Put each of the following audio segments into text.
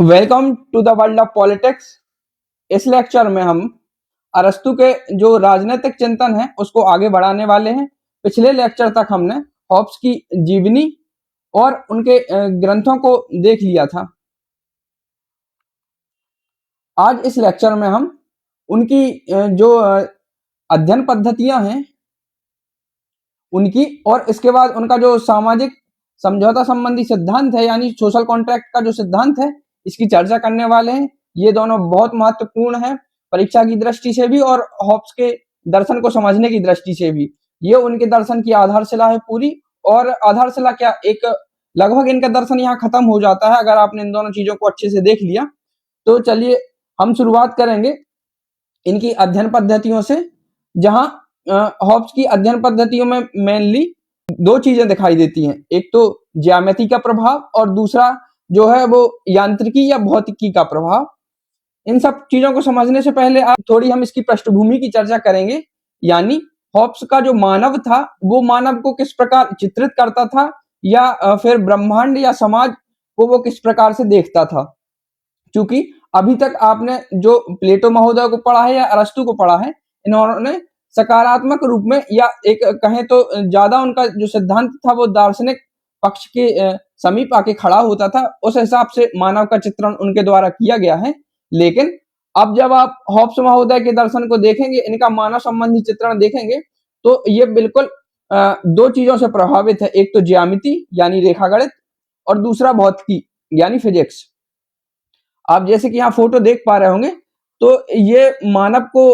Welcome to the world of politics. इस lecture में हम अरस्तु के जो राजनीतिक चिंतन है उसको आगे बढ़ाने वाले हैं। पिछले लेक्चर तक हमने हॉब्स की जीवनी और उनके ग्रंथों को देख लिया था। आज इस लेक्चर में हम उनकी जो अध्ययन पद्धतियां हैं उनकी, और इसके बाद उनका जो सामाजिक समझौता संबंधी सिद्धांत है यानी सोशल कॉन्ट्रैक्ट का जो सिद्धांत है, इसकी चर्चा करने वाले हैं। ये दोनों बहुत महत्वपूर्ण है परीक्षा की दृष्टि से भी और हॉब्स के दर्शन को समझने की दृष्टि से भी। ये उनके दर्शन की आधारशिला है पूरी, और आधारशिला क्या, एक लगभग इनका दर्शन यहाँ खत्म हो जाता है अगर आपने इन दोनों चीजों को अच्छे से देख लिया। तो चलिए हम शुरुआत करेंगे इनकी अध्ययन पद्धतियों से, जहां हॉब्स की अध्ययन पद्धतियों में मेनली दो चीजें दिखाई देती हैं। एक तो ज्यामिति का प्रभाव और दूसरा जो है वो यांत्रिकी या भौतिकी का प्रभाव। इन सब चीजों को समझने से पहले आप थोड़ी हम इसकी पृष्ठभूमि की चर्चा करेंगे, यानी हॉब्स का जो मानव था वो मानव को किस प्रकार चित्रित करता था, या फिर ब्रह्मांड या समाज को वो किस प्रकार से देखता था। क्योंकि अभी तक आपने जो प्लेटो महोदय को पढ़ा है या अरस्तु को पढ़ा है, इन्होंने सकारात्मक रूप में या एक कहें तो ज्यादा उनका जो सिद्धांत था वो दार्शनिक पक्ष के समीप आके खड़ा होता था। उस हिसाब से मानव का चित्रण उनके द्वारा किया गया है। लेकिन अब जब आप हॉब्स महोदय के दर्शन को देखेंगे, इनका मानव संबंधी चित्रण देखेंगे, तो ये बिल्कुल दो चीजों से प्रभावित है। एक तो ज्यामिति यानी रेखागणित, और दूसरा भौतिकी यानी फिजिक्स। आप जैसे कि यहाँ फोटो देख पा रहे होंगे, तो ये मानव को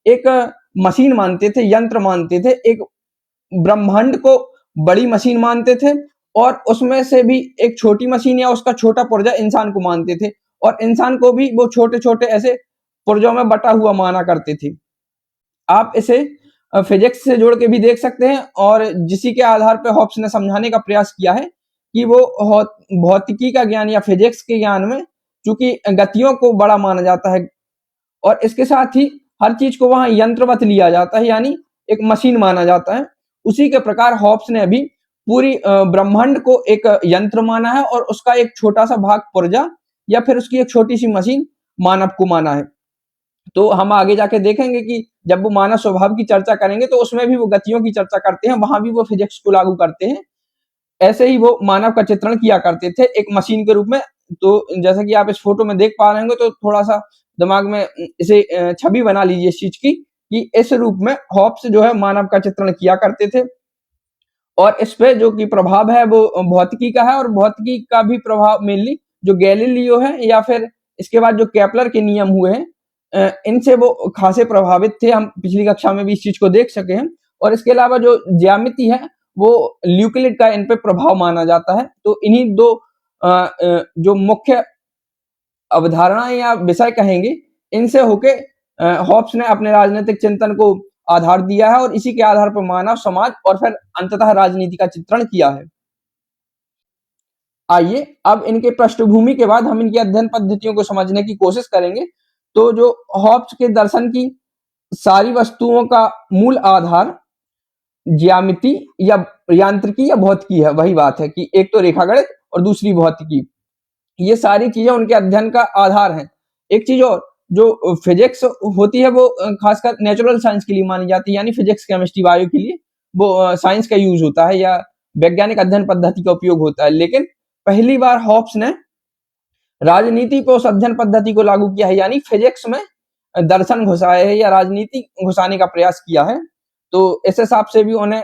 एक मशीन मानते थे, यंत्र मानते थे, एक ब्रह्मांड को बड़ी मशीन मानते थे, और उसमें से भी एक छोटी मशीन या उसका छोटा पुर्जा इंसान को मानते थे, और इंसान को भी वो छोटे छोटे ऐसे पुर्जों में बटा हुआ माना करते थे। आप इसे फिजिक्स से जोड़ के भी देख सकते हैं, और जिसी के आधार पर हॉब्स ने समझाने का प्रयास किया है कि वो भौतिकी का ज्ञान या फिजिक्स के ज्ञान में चूंकि गतियों को बड़ा माना जाता है, और इसके साथ ही हर चीज को वहां यंत्रवत लिया जाता है यानी एक मशीन माना जाता है। उसी के प्रकार हॉब्स ने अभी पूरी ब्रह्मांड को एक यंत्र माना है, और उसका एक छोटा सा भाग पुर्जा या फिर उसकी एक छोटी सी मशीन मानव को माना है। तो हम आगे जाके देखेंगे कि जब वो मानव स्वभाव की चर्चा करेंगे तो उसमें भी वो गतियों की चर्चा करते हैं, वहां भी वो फिजिक्स को लागू करते हैं। ऐसे ही वो मानव का चित्रण किया करते थे एक मशीन के रूप में। तो जैसा कि आप इस फोटो में देख पा रहे होंगे, तो थोड़ा सा दिमाग में इसे छवि बना लीजिए इस चीज की, कि इस रूप में हॉब्स जो है मानव का चित्रण किया करते थे। और इस पे जो कि प्रभाव है वो भौतिकी का है, और भौतिकी का भी प्रभाव मेनली जो गैलीलियो है या फिर इसके बाद जो केपलर के नियम हुए हैं, इनसे वो खासे प्रभावित थे। हम पिछली कक्षा में भी इस चीज को देख सके हैं। और इसके अलावा जो ज्यामिति है वो ल्यूक्लिड का इन पे प्रभाव माना जाता है। तो इन्हीं दो जो मुख्य अवधारणा या विषय कहेंगे, इनसे होके हॉब्स ने अपने राजनीतिक चिंतन को आधार दिया है, और इसी के आधार पर मानव समाज और फिर अंततः राजनीति का चित्रण किया है। आइए अब इनके पृष्ठभूमि के बाद हम इनकी अध्ययन पद्धतियों को समझने की कोशिश करेंगे। तो जो हॉब्स के दर्शन की सारी वस्तुओं का मूल आधार ज्यामिति या यांत्रिकी या भौतिकी है। वही बात है कि एक तो रेखागणित और दूसरी भौतिकी, ये सारी चीजें उनके अध्ययन का आधार हैं। एक चीज और, जो फिजिक्स होती है वो खासकर नेचुरल साइंस के लिए मानी जाती है, यानी फिजिक्स केमिस्ट्री बायो के लिए वो साइंस का यूज होता है या वैज्ञानिक अध्ययन पद्धति का उपयोग होता है। लेकिन पहली बार हॉब्स ने राजनीति पर उस अध्ययन पद्धति को लागू किया है, यानी फिजिक्स में दर्शन घुसाए है या राजनीति घुसाने का प्रयास किया है। तो इस हिसाब से भी उन्हें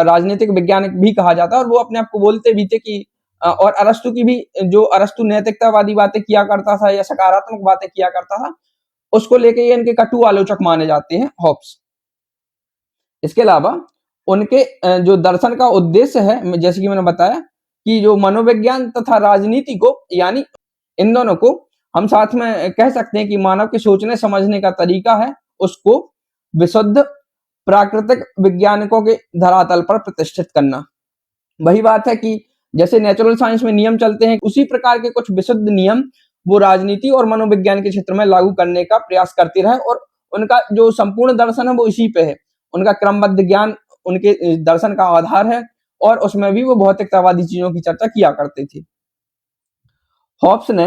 राजनीतिक वैज्ञानिक भी कहा जाता है, और वो अपने आप को बोलते भी थे कि और अरस्तु की भी, जो अरस्तु नैतिकतावादी बातें किया करता था या सकारात्मक बातें किया करता था, उसको लेके ये इनके कटु आलोचक माने जाते हैं हॉब्स। इसके अलावा उनके जो दर्शन का उद्देश्य है, जैसे कि मैंने बताया कि जो मनोविज्ञान तथा राजनीति को, यानी इन दोनों को हम साथ में कह सकते हैं कि मानव के सोचने समझने का तरीका है, उसको विशुद्ध प्राकृतिक वैज्ञानिकों के धरातल पर प्रतिष्ठित करना। वही बात है कि जैसे नेचुरल साइंस में नियम चलते हैं, उसी प्रकार के कुछ विशुद्ध नियम वो राजनीति और मनोविज्ञान के क्षेत्र में लागू करने का प्रयास करते रहे, और उनका जो संपूर्ण दर्शन है वो इसी पे है। उनका क्रमबद्ध ज्ञान उनके दर्शन का आधार है, और उसमें भी वो भौतिकतावादी चीजों की चर्चा किया करते थे। हॉब्स ने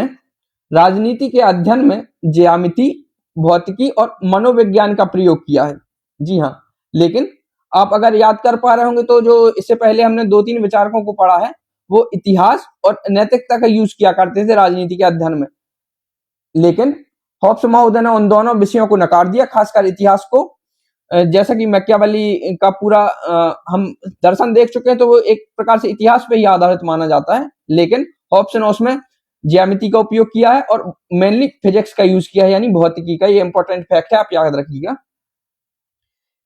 राजनीति के अध्ययन में ज्यामिति, भौतिकी और मनोविज्ञान का प्रयोग किया है। जी हाँ, लेकिन आप अगर याद कर पा रहे होंगे तो जो इससे पहले हमने 2-3 विचारकों को पढ़ा है, वो इतिहास और नैतिकता का यूज किया करते थे राजनीति के अध्ययन में। लेकिन हॉब्स महोदय ने उन दोनों विषयों को नकार दिया, खासकर इतिहास को। जैसा कि मैकियावेली का पूरा हम दर्शन देख चुके हैं, तो वो एक प्रकार से इतिहास पे ही आधारित माना जाता है, लेकिन हॉब्स ने उसमें ज्यामिति का उपयोग किया है और मेनली फिजिक्स का यूज किया है, यानी भौतिकी का। ये इंपॉर्टेंट फैक्ट है, आप याद रखिएगा।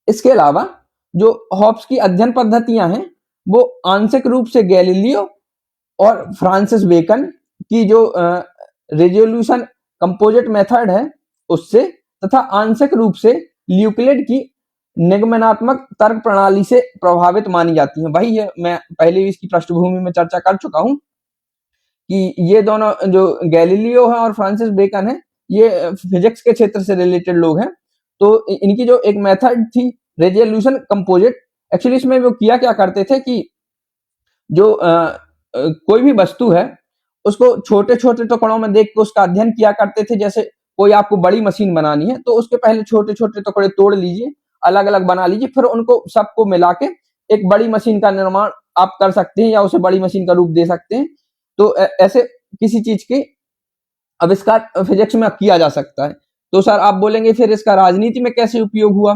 इसके अलावा जो हॉब्स की अध्ययन पद्धतियां हैं, वो आंशिक रूप से गैलीलियो और फ्रांसिस बेकन की जो रेजोल्यूशन कंपोजिट मेथड है उससे, तथा आंशिक रूप से यूक्लिड की निगमनात्मक तर्क प्रणाली से प्रभावित मानी जाती है। भाई ये मैं पहले भी इसकी पृष्ठभूमि में चर्चा कर चुका हूं कि ये दोनों जो गैलीलियो है और फ्रांसिस बेकन है, ये फिजिक्स के क्षेत्र से रिलेटेड लोग हैं। तो इनकी जो एक मेथड थी रेजोल्यूशन कंपोजिट, एक्चुअली इसमें वो किया क्या करते थे कि जो कोई भी वस्तु है उसको छोटे छोटे टुकड़ों में देख के उसका अध्ययन किया करते थे। जैसे कोई आपको बड़ी मशीन बनानी है तो उसके पहले छोटे छोटे टुकड़े तोड़ लीजिए, अलग अलग बना लीजिए, फिर उनको सबको मिला के एक बड़ी मशीन का निर्माण आप कर सकते हैं या उसे बड़ी मशीन का रूप दे सकते हैं। तो ऐसे किसी चीज के आविष्कार फिजिक्स में किया जा सकता है। तो सर आप बोलेंगे फिर इसका राजनीति में कैसे उपयोग हुआ?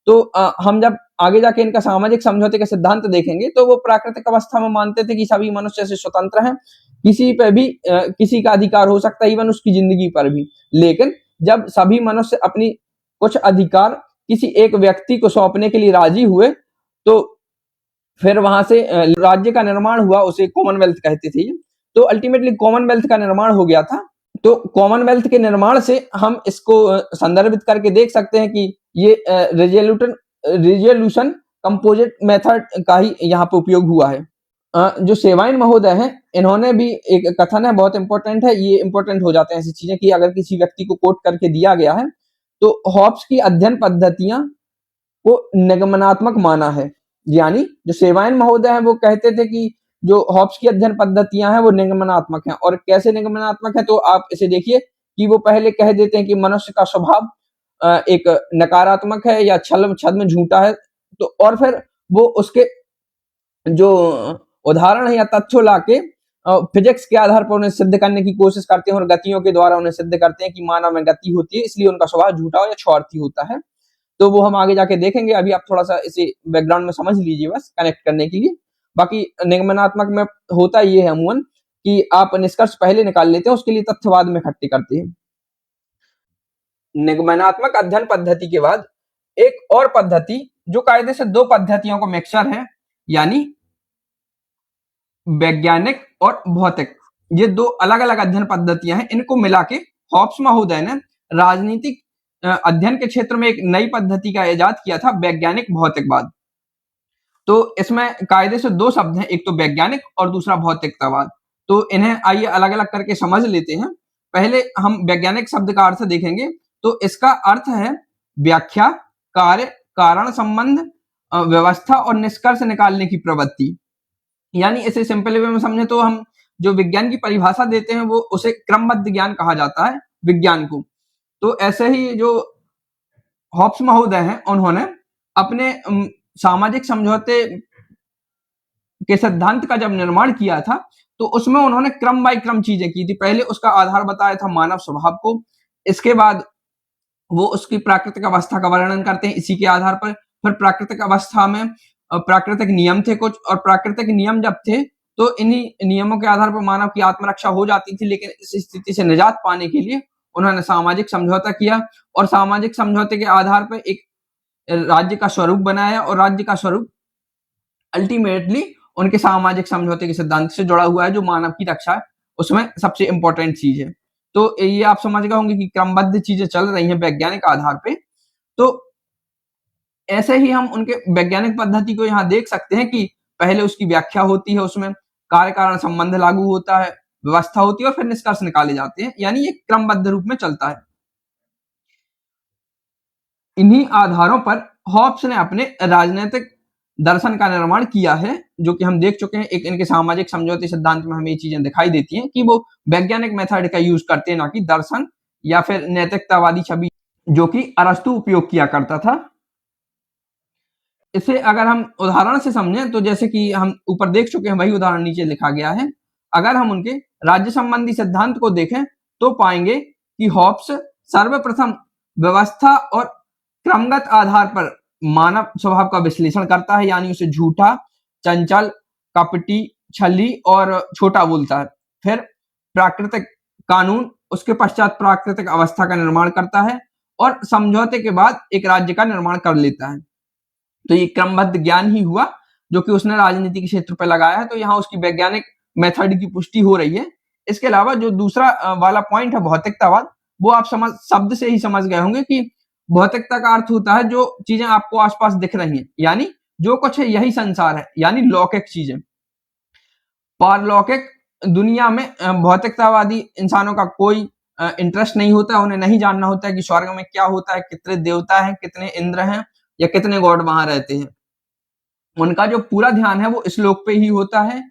तो हम जब आगे जाके इनका सामाजिक समझौते का सिद्धांत देखेंगे तो वो प्राकृतिक अवस्था में मानते थे कि सभी मनुष्य से स्वतंत्र हैं, किसी पे भी किसी का अधिकार हो सकता है, इवन उसकी जिंदगी पर भी। लेकिन जब सभी मनुष्य अपनी कुछ अधिकार किसी एक व्यक्ति को सौंपने के लिए राजी हुए, तो फिर वहां से राज्य का निर्माण हुआ, उसे कॉमनवेल्थ कहते थे। तो अल्टीमेटली कॉमनवेल्थ का निर्माण हो गया था। तो कॉमनवेल्थ के निर्माण से हम इसको संदर्भित करके देख सकते हैं कि ये रिजोल्यूशन कंपोजिट मेथड का ही यहाँ पे उपयोग हुआ है। जो सेवाइन महोदय हैं, इन्होंने भी एक कथन है, बहुत इंपॉर्टेंट है, ये इंपॉर्टेंट हो जाते हैं ऐसी चीजें कि अगर किसी व्यक्ति को कोट करके दिया गया है तो हॉब्स की अध्ययन पद्धतियां को निगमनात्मक माना है। यानी जो सेवाइन महोदय हैं वो कहते थे कि जो हॉब्स की अध्ययन पद्धतियां हैं वो निगमनात्मक हैं। और कैसे निगमनात्मक है? तो आप इसे देखिए कि वो पहले कह देते हैं कि मनुष्य का स्वभाव एक नकारात्मक है या छद्म झूठा है। तो और फिर वो उसके जो उदाहरण है या तथ्यों लाके फिजिक्स के आधार पर उन्हें सिद्ध करने की कोशिश करते हैं और गतियों के द्वारा उन्हें सिद्ध करते हैं कि मानव में गति होती है, इसलिए उनका स्वभाव झूठा या स्वार्थी होता है। तो वो हम आगे जाके देखेंगे, अभी आप थोड़ा सा इसे बैकग्राउंड में समझ लीजिए बस कनेक्ट करने के लिए। बाकी निगमनात्मक में होता ये है अमूमन कि आप निष्कर्ष पहले निकाल लेते हैं, उसके लिए तथ्य बाद में इकट्ठे करते हैं। निगमनात्मक अध्ययन पद्धति के बाद एक और पद्धति जो कायदे से दो पद्धतियों का मिक्सचर है, यानी वैज्ञानिक और भौतिक, ये दो अलग अलग अध्ययन पद्धतियां हैं। इनको मिला के हॉब्स महोदय ने राजनीतिक अध्ययन के क्षेत्र में एक नई पद्धति का इजाद किया था, वैज्ञानिक भौतिकवाद। तो इसमें कायदे से दो शब्द हैं, एक तो वैज्ञानिक और दूसरा भौतिकतावाद। तो इन्हें आइए अलग अलग करके समझ लेते हैं। पहले हम वैज्ञानिक शब्द का अर्थ देखेंगे। तो इसका अर्थ है व्याख्या, कार्य, कारण संबंध, व्यवस्था और निष्कर्ष निकालने की प्रवृत्ति। यानी इसे सिंपल वे में समझे तो हम जो विज्ञान की परिभाषा देते हैं वो उसे क्रमबद्ध ज्ञान कहा जाता है, विज्ञान को। तो ऐसे ही जो हॉब्स महोदय हैं, उन्होंने अपने सामाजिक समझौते के सिद्धांत का जब निर्माण किया था तो उसमें उन्होंने क्रम बाय क्रम चीजें की थी। पहले उसका आधार बताया था मानव स्वभाव को, इसके बाद वो उसकी प्राकृतिक अवस्था का वर्णन करते हैं इसी के आधार पर। फिर प्राकृतिक अवस्था में प्राकृतिक नियम थे कुछ, और प्राकृतिक नियम जब थे तो इन्हीं नियमों के आधार पर मानव की आत्मरक्षा हो जाती थी। लेकिन इस स्थिति से निजात पाने के लिए उन्होंने सामाजिक समझौता किया और सामाजिक समझौते के आधार पर एक राज्य का स्वरूप बनाया, और राज्य का स्वरूप अल्टीमेटली उनके सामाजिक समझौते के सिद्धांत से जुड़ा हुआ है, जो मानव की रक्षा है उसमें सबसे इंपॉर्टेंट चीज है। तो ये आप समझ गए होंगे कि क्रमबद्ध चीजें चल रही हैं वैज्ञानिक आधार पे। तो ऐसे ही हम उनके वैज्ञानिक पद्धति को यहाँ देख सकते हैं कि पहले उसकी व्याख्या होती है, उसमें कार्य कारण संबंध लागू होता है, व्यवस्था होती है और फिर निष्कर्ष निकाले जाते हैं, यानी ये क्रमबद्ध रूप में चलता है। इन्हीं आधारों पर हॉब्स ने अपने राजनीतिक दर्शन का निर्माण किया है, जो कि हम देख चुके हैं। एक इनके सामाजिक समझौते सिद्धांत में हमें ये चीजें दिखाई देती हैं कि वो वैज्ञानिक मेथड का यूज करते हैं, ना कि दर्शन या फिर नैतिकतावादी छवि जो कि अरस्तु उपयोग किया करता था। इसे अगर हम उदाहरण से समझें तो जैसे कि हम ऊपर देख चुके हैं, वही उदाहरण नीचे लिखा गया है। अगर हम उनके राज्य संबंधी सिद्धांत को देखें तो पाएंगे कि हॉब्स सर्वप्रथम व्यवस्था और क्रमगत आधार पर मानव स्वभाव का विश्लेषण करता है, यानी उसे झूठा, चंचल, कपटी, छली और छोटा बोलता है। फिर प्राकृतिक कानून, उसके पश्चात प्राकृतिक अवस्था का निर्माण करता है और समझौते के बाद एक राज्य का निर्माण कर लेता है। तो ये क्रमबद्ध ज्ञान ही हुआ जो कि उसने राजनीति के क्षेत्र पर लगाया है। तो यहाँ उसकी वैज्ञानिक मेथड की पुष्टि हो रही है। इसके अलावा जो दूसरा वाला पॉइंट है भौतिकतावाद, वो आप समझ शब्द से ही समझ गए होंगे कि भौतिकता का अर्थ होता है जो चीजें आपको आसपास दिख रही हैं, यानी जो कुछ है यही संसार है, यानी लौकिक चीजें। पारलौकिक दुनिया में भौतिकतावादी इंसानों का कोई इंटरेस्ट नहीं होता, उन्हें नहीं जानना होता है कि स्वर्ग में क्या होता है, कितने देवता हैं, कितने इंद्र हैं या कितने गॉड वहां रहते हैं। उनका जो पूरा ध्यान है वो इस लोक पे ही होता है।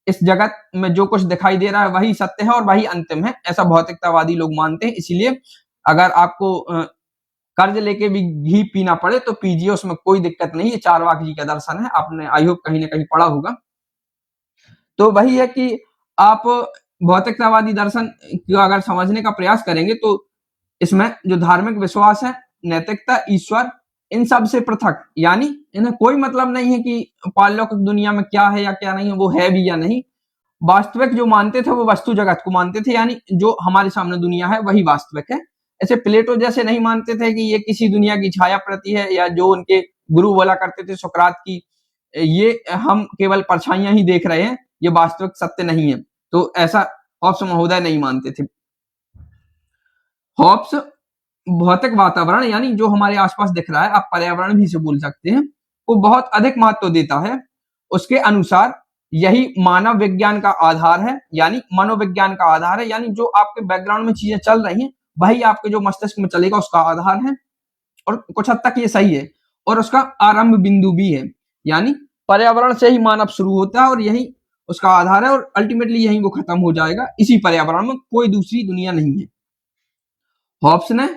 इस जगत में जो कुछ दिखाई दे रहा है वही सत्य है और वही अंतिम है, ऐसा भौतिकतावादी लोग मानते हैं। इसीलिए अगर आपको कर्ज लेके भी घी पीना पड़े तो पीजिए, उसमें कोई दिक्कत नहीं। ये चारवाक जी का दर्शन है, आपने आई होप कहीं ना कहीं पढ़ा होगा। तो वही है कि आप भौतिकतावादी दर्शन को अगर समझने का प्रयास करेंगे तो इसमें जो धार्मिक विश्वास है, नैतिकता, ईश्वर, इन सब से पृथक, यानी इन्हें कोई मतलब नहीं है कि पारलौकिक दुनिया में क्या है या क्या नहीं है, वो है भी या नहीं। वास्तविक जो मानते थे वो वस्तु जगत को मानते थे, यानी जो हमारे सामने दुनिया है वही वास्तविक है। ऐसे प्लेटो जैसे नहीं मानते थे कि ये किसी दुनिया की छाया प्रति है, या जो उनके गुरु बोला करते थे सुकरात की, ये हम केवल परछाइयां ही देख रहे हैं, ये वास्तविक सत्य नहीं है। तो ऐसा हॉब्स महोदय नहीं मानते थे। हॉब्स भौतिक वातावरण, यानी जो हमारे आसपास दिख रहा है, आप पर्यावरण भी इसे बोल सकते हैं, को बहुत अधिक महत्व देता है। उसके अनुसार यही मानव विज्ञान का आधार है, यानी मनोविज्ञान का आधार है, यानी जो आपके बैकग्राउंड में चीजें चल रही हैं वही आपके जो मस्तिष्क में चलेगा उसका आधार है। और कुछ हद तक ये सही है, और उसका आरंभ बिंदु भी है, यानी पर्यावरण से ही मानव शुरू होता है और यही उसका आधार है, और अल्टीमेटली यही वो खत्म हो जाएगा। इसी पर्यावरण में कोई दूसरी दुनिया नहीं है। हॉब्स ने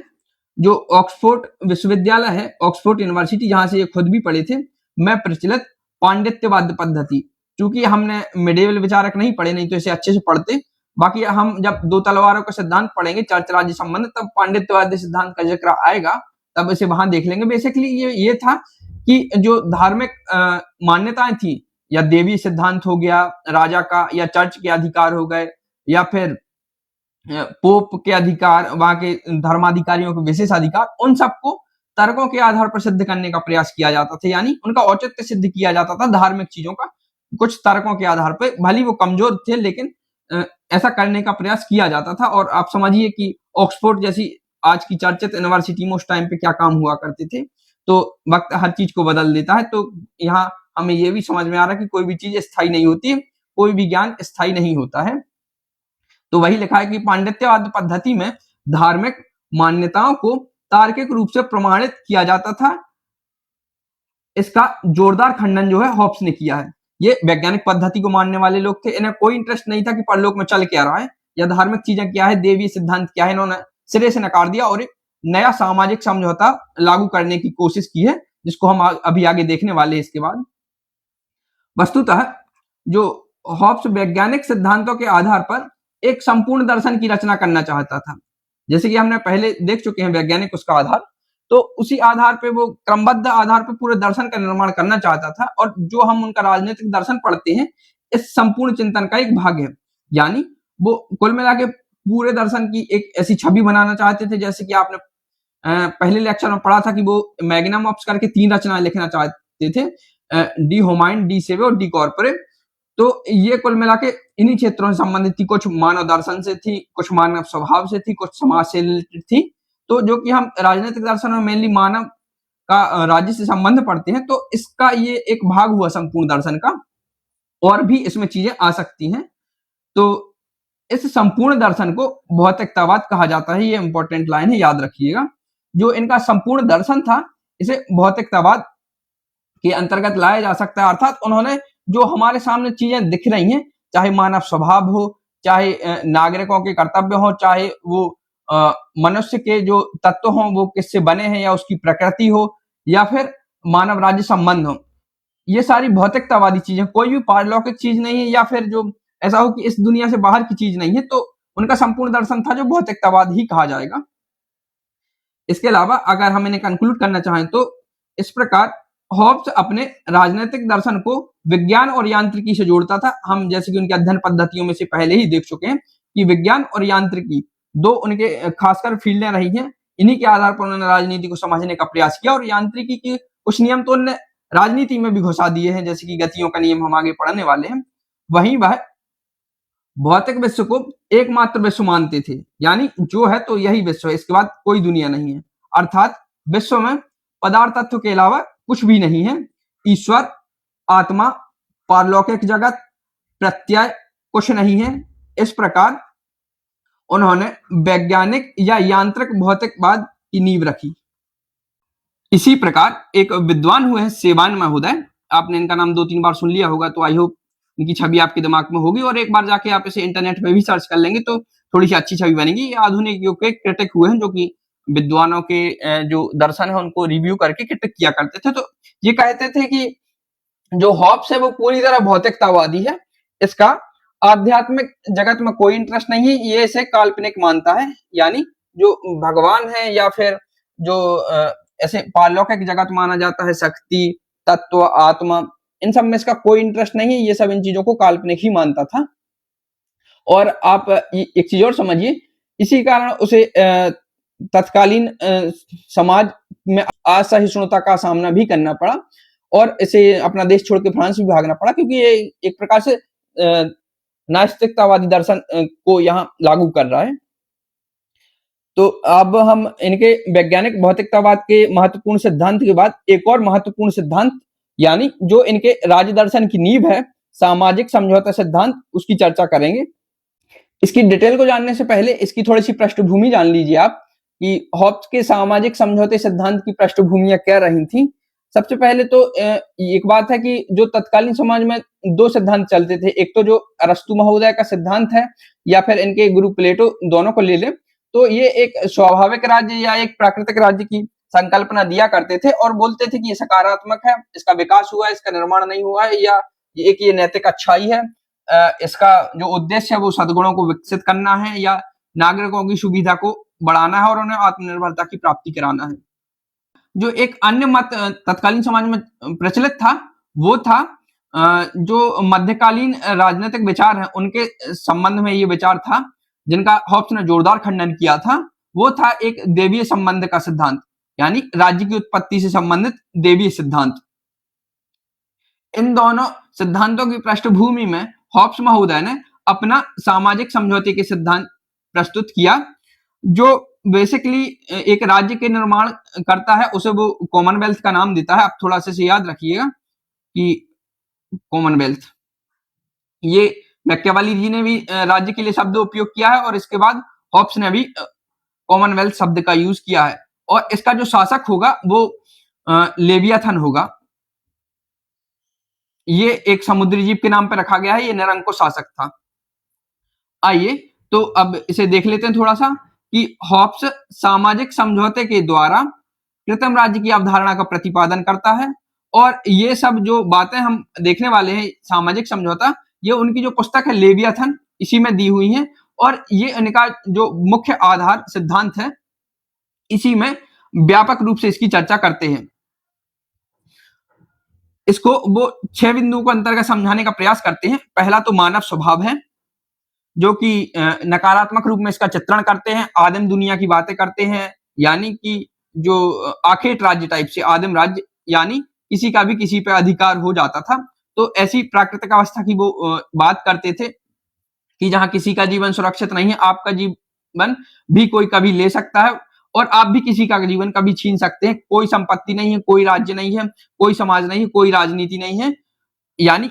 जो ऑक्सफोर्ड विश्वविद्यालय है, ऑक्सफोर्ड यूनिवर्सिटी, जहां से ये खुद भी पढ़े थे, में प्रचलित पांडित्यवाद पद्धति, चूंकि हमने मिडेवल विचारक नहीं पढ़े, नहीं तो इसे अच्छे से पढ़ते। बाकी हम जब दो तलवारों का सिद्धांत पढ़ेंगे, चर्च राज्य संबंध, तब पांडित्यवादी सिद्धांत का जिक्र आएगा, तब इसे वहां देख लेंगे। बेसिकली ये था कि जो धार्मिक मान्यताएं थी, या देवी सिद्धांत हो गया राजा का, या चर्च के अधिकार हो गए, या फिर पोप के अधिकार, वहां के धर्माधिकारियों के विशेष अधिकार, उन सबको तर्कों के आधार पर सिद्ध करने का प्रयास किया जाता था, यानी उनका औचित्य सिद्ध किया जाता था धार्मिक चीजों का कुछ तर्कों के आधार पर। भले वो कमजोर थे, लेकिन ऐसा करने का प्रयास किया जाता था। और आप समझिए कि ऑक्सफोर्ड जैसी आज की चर्चित यूनिवर्सिटी में उस टाइम पे क्या काम हुआ करते थे। तो वक्त हर चीज को बदल देता है। तो यहाँ हमें यह भी समझ में आ रहा है कि कोई भी चीज स्थायी नहीं होती है, कोई भी ज्ञान स्थायी नहीं होता है। तो वही लिखा है कि पांडित्यवाद पद्धति में धार्मिक मान्यताओं को तार्किक रूप से प्रमाणित किया जाता था। इसका जोरदार खंडन जो है हॉब्स ने किया है। ये वैज्ञानिक पद्धति को मानने वाले लोग थे, इन्हें कोई इंटरेस्ट नहीं था कि परलोक में चल क्या रहा है या धार्मिक चीजें क्या है, देवी सिद्धांत क्या है। इन्होंने सिरे से नकार दिया और एक नया सामाजिक समझौता लागू करने की कोशिश की है, जिसको हम अभी आगे देखने वाले हैं इसके बाद। वस्तुतः जो हॉब्स वैज्ञानिक सिद्धांतों के आधार पर एक संपूर्ण दर्शन की रचना करना चाहता था, जैसे कि हमने पहले देख चुके हैं वैज्ञानिक उसका आधार, तो उसी आधार पे वो क्रमबद्ध आधार पे पूरे दर्शन का निर्माण करना चाहता था। और जो हम उनका राजनीतिक दर्शन पढ़ते हैं, इस संपूर्ण चिंतन का एक भाग है। यानी वो कुल मिला के पूरे दर्शन की एक ऐसी छवि बनाना चाहते थे, जैसे कि आपने पहले लेक्चर में पढ़ा था कि वो मैग्नम ऑप्स करके 3 रचनाएं लिखना चाहते थे, डी होमाइन, डी सेवे और डी कॉर्पोरे। तो ये कुल मिला के इन्हीं क्षेत्रों से संबंधित थी। कुछ मानव दर्शन से थी, कुछ मानव स्वभाव से थी, कुछ समाज से रिलेटेड थी। तो जो कि हम राजनीतिक दर्शन में मेनली मानव का राज्य से संबंध पढ़ते हैं, तो इसका ये एक भाग हुआ संपूर्ण दर्शन का, और भी इसमें चीजें आ सकती हैं। तो इस संपूर्ण दर्शन को भौतिकतावाद कहा जाता है। ये इंपॉर्टेंट लाइन है, याद रखिएगा। जो इनका संपूर्ण दर्शन था, इसे भौतिकतावाद के अंतर्गत लाया जा सकता है। अर्थात उन्होंने जो हमारे सामने चीजें दिख रही हैं, चाहे मानव स्वभाव हो, चाहे नागरिकों के कर्तव्य हो, चाहे वो मनुष्य के जो तत्व हों वो किससे बने हैं, या उसकी प्रकृति हो, या फिर मानव राज्य संबंध हो, ये सारी भौतिकतावादी चीजें, कोई भी पारलौकिक चीज नहीं है, या फिर जो ऐसा हो कि इस दुनिया से बाहर की चीज नहीं है, तो उनका संपूर्ण दर्शन था जो भौतिकतावाद ही कहा जाएगा। इसके अलावा अगर हम इन्हें कंक्लूड करना चाहें तो इस प्रकार हॉब्स अपने राजनीतिक दर्शन को विज्ञान और यांत्रिकी से जोड़ता था। हम जैसे कि उनके अध्ययन पद्धतियों में से पहले ही देख चुके हैं कि विज्ञान और यांत्रिकी दो उनके खासकर फील्डें रही हैं। इन्हीं के आधार पर उन्होंने राजनीति को समझने का प्रयास किया, और यांत्रिकी के कुछ नियम तो उन्होंने राजनीति में भी घुसा दिए हैं, जैसे कि गतियों का नियम हम आगे पढ़ने वाले हैं। वहीं वह भौतिक विश्व को एकमात्र विश्व मानते थे, यानी जो है तो यही विश्व है, इसके बाद कोई दुनिया नहीं है। अर्थात विश्व में पदार्थ तत्व के अलावा कुछ भी नहीं है। ईश्वर, आत्मा, पारलौकिक जगत, प्रत्यय कुछ नहीं है। इस प्रकार उन्होंने वैज्ञानिक या यांत्रिक भौतिकवाद की नींव रखी। इसी प्रकार एक विद्वान हुए हैं सेवान महोदय, आपने इनका नाम 2-3 बार सुन लिया होगा, तो आई होप इनकी छवि आपके दिमाग में होगी, और एक बार जाके आप इसे इंटरनेट पे भी सर्च कर लेंगे तो थोड़ी सी अच्छी छवि बनेगी। ये आधुनिक युग के क्रिटिक हुए हैं, जो कि विद्वानों के जो दर्शन है उनको रिव्यू करके क्रिटिक किया करते थे। तो ये कहते थे कि जो हॉब्स है वो पूरी तरह भौतिकतावादी है, इसका आध्यात्मिक जगत में कोई इंटरेस्ट नहीं है, ये इसे काल्पनिक मानता है। यानी जो भगवान है या फिर जो ऐसे पारलौकिक जगत माना जाता है, शक्ति, तत्व, आत्मा, इन सब में इसका कोई इंटरेस्ट नहीं है, ये सब इन चीजों को काल्पनिक ही मानता था। और आप एक चीज और समझिए, इसी कारण उसे तत्कालीन समाज में असहिष्णुता का सामना भी करना पड़ा, और इसे अपना देश छोड़ के फ्रांस भी भागना पड़ा, क्योंकि ये एक प्रकार से नास्तिकतावादी दर्शन को यहाँ लागू कर रहा है। तो अब हम इनके वैज्ञानिक भौतिकतावाद के महत्वपूर्ण सिद्धांत के बाद एक और महत्वपूर्ण सिद्धांत, यानी जो इनके राज्य दर्शन की नींव है, सामाजिक समझौता सिद्धांत, उसकी चर्चा करेंगे। इसकी डिटेल को जानने से पहले इसकी थोड़ी सी पृष्ठभूमि जान लीजिए आप कि हॉब्स के सामाजिक समझौते सिद्धांत की पृष्ठभूमियां क्या रही थी। सबसे पहले तो एक बात है कि जो तत्कालीन समाज में दो सिद्धांत चलते थे, एक तो जो अरस्तु महोदय का सिद्धांत है, या फिर इनके गुरु प्लेटो, दोनों को ले लें तो ये एक स्वाभाविक राज्य या एक प्राकृतिक राज्य की संकल्पना दिया करते थे, और बोलते थे कि ये सकारात्मक है, इसका विकास हुआ है, इसका निर्माण नहीं हुआ है, या एक ये नैतिक अच्छाई है, इसका जो उद्देश्य है वो सद्गुणों को विकसित करना है, या नागरिकों की सुविधा को बढ़ाना है और उन्हें आत्मनिर्भरता की प्राप्ति कराना है। जो एक अन्य मत तत्कालीन समाज में प्रचलित था, वो था जो मध्यकालीन राजनीतिक विचार हैं उनके संबंध में ये विचार था, जिनका हॉब्स ने जोरदार खंडन किया था। वो था एक देवीय संबंध का सिद्धांत, यानी राज्य की उत्पत्ति से संबंधित देवीय सिद्धांत। इन दोनों सिद्धांतों की पृष्ठभूमि में हॉब्स महोदय ने अपना सामाजिक समझौते के सिद्धांत प्रस्तुत किया, जो बेसिकली एक राज्य के निर्माण करता है, उसे वो कॉमनवेल्थ का नाम देता है। आप थोड़ा सा से याद रखिएगा कि कॉमनवेल्थ, ये मैकियावेली जी ने भी राज्य के लिए शब्द उपयोग किया है, और इसके बाद हॉब्स ने भी कॉमनवेल्थ शब्द का यूज किया है। और इसका जो शासक होगा वो लेवियाथन होगा। ये एक समुद्री जीव के नाम पर रखा गया है, ये निरंकुश शासक था। आइए तो अब इसे देख लेते हैं थोड़ा सा कि हॉब्स सामाजिक समझौते के द्वारा कृत्रिम राज्य की अवधारणा का प्रतिपादन करता है, और ये सब जो बातें हम देखने वाले हैं, सामाजिक समझौता, ये उनकी जो पुस्तक है लेवियाथन, इसी में दी हुई है, और ये इनका जो मुख्य आधार सिद्धांत है, इसी में व्यापक रूप से इसकी चर्चा करते हैं। इसको वो 6 बिंदुओं को अंतर्गत समझाने का प्रयास करते हैं। पहला तो मानव स्वभाव है, जो कि नकारात्मक रूप में इसका चित्रण करते हैं, आदिम दुनिया की बातें करते हैं, यानी कि जो आखेट राज्य टाइप से आदिम राज्य, यानी किसी का भी किसी पे अधिकार हो जाता था। तो ऐसी प्राकृतिक अवस्था की वो बात करते थे कि जहां किसी का जीवन सुरक्षित नहीं है, आपका जीवन भी कोई कभी ले सकता है, और आप भी किसी का जीवन कभी छीन सकते हैं। कोई संपत्ति नहीं है, कोई राज्य नहीं है, कोई समाज नहीं है, कोई राजनीति नहीं है। यानी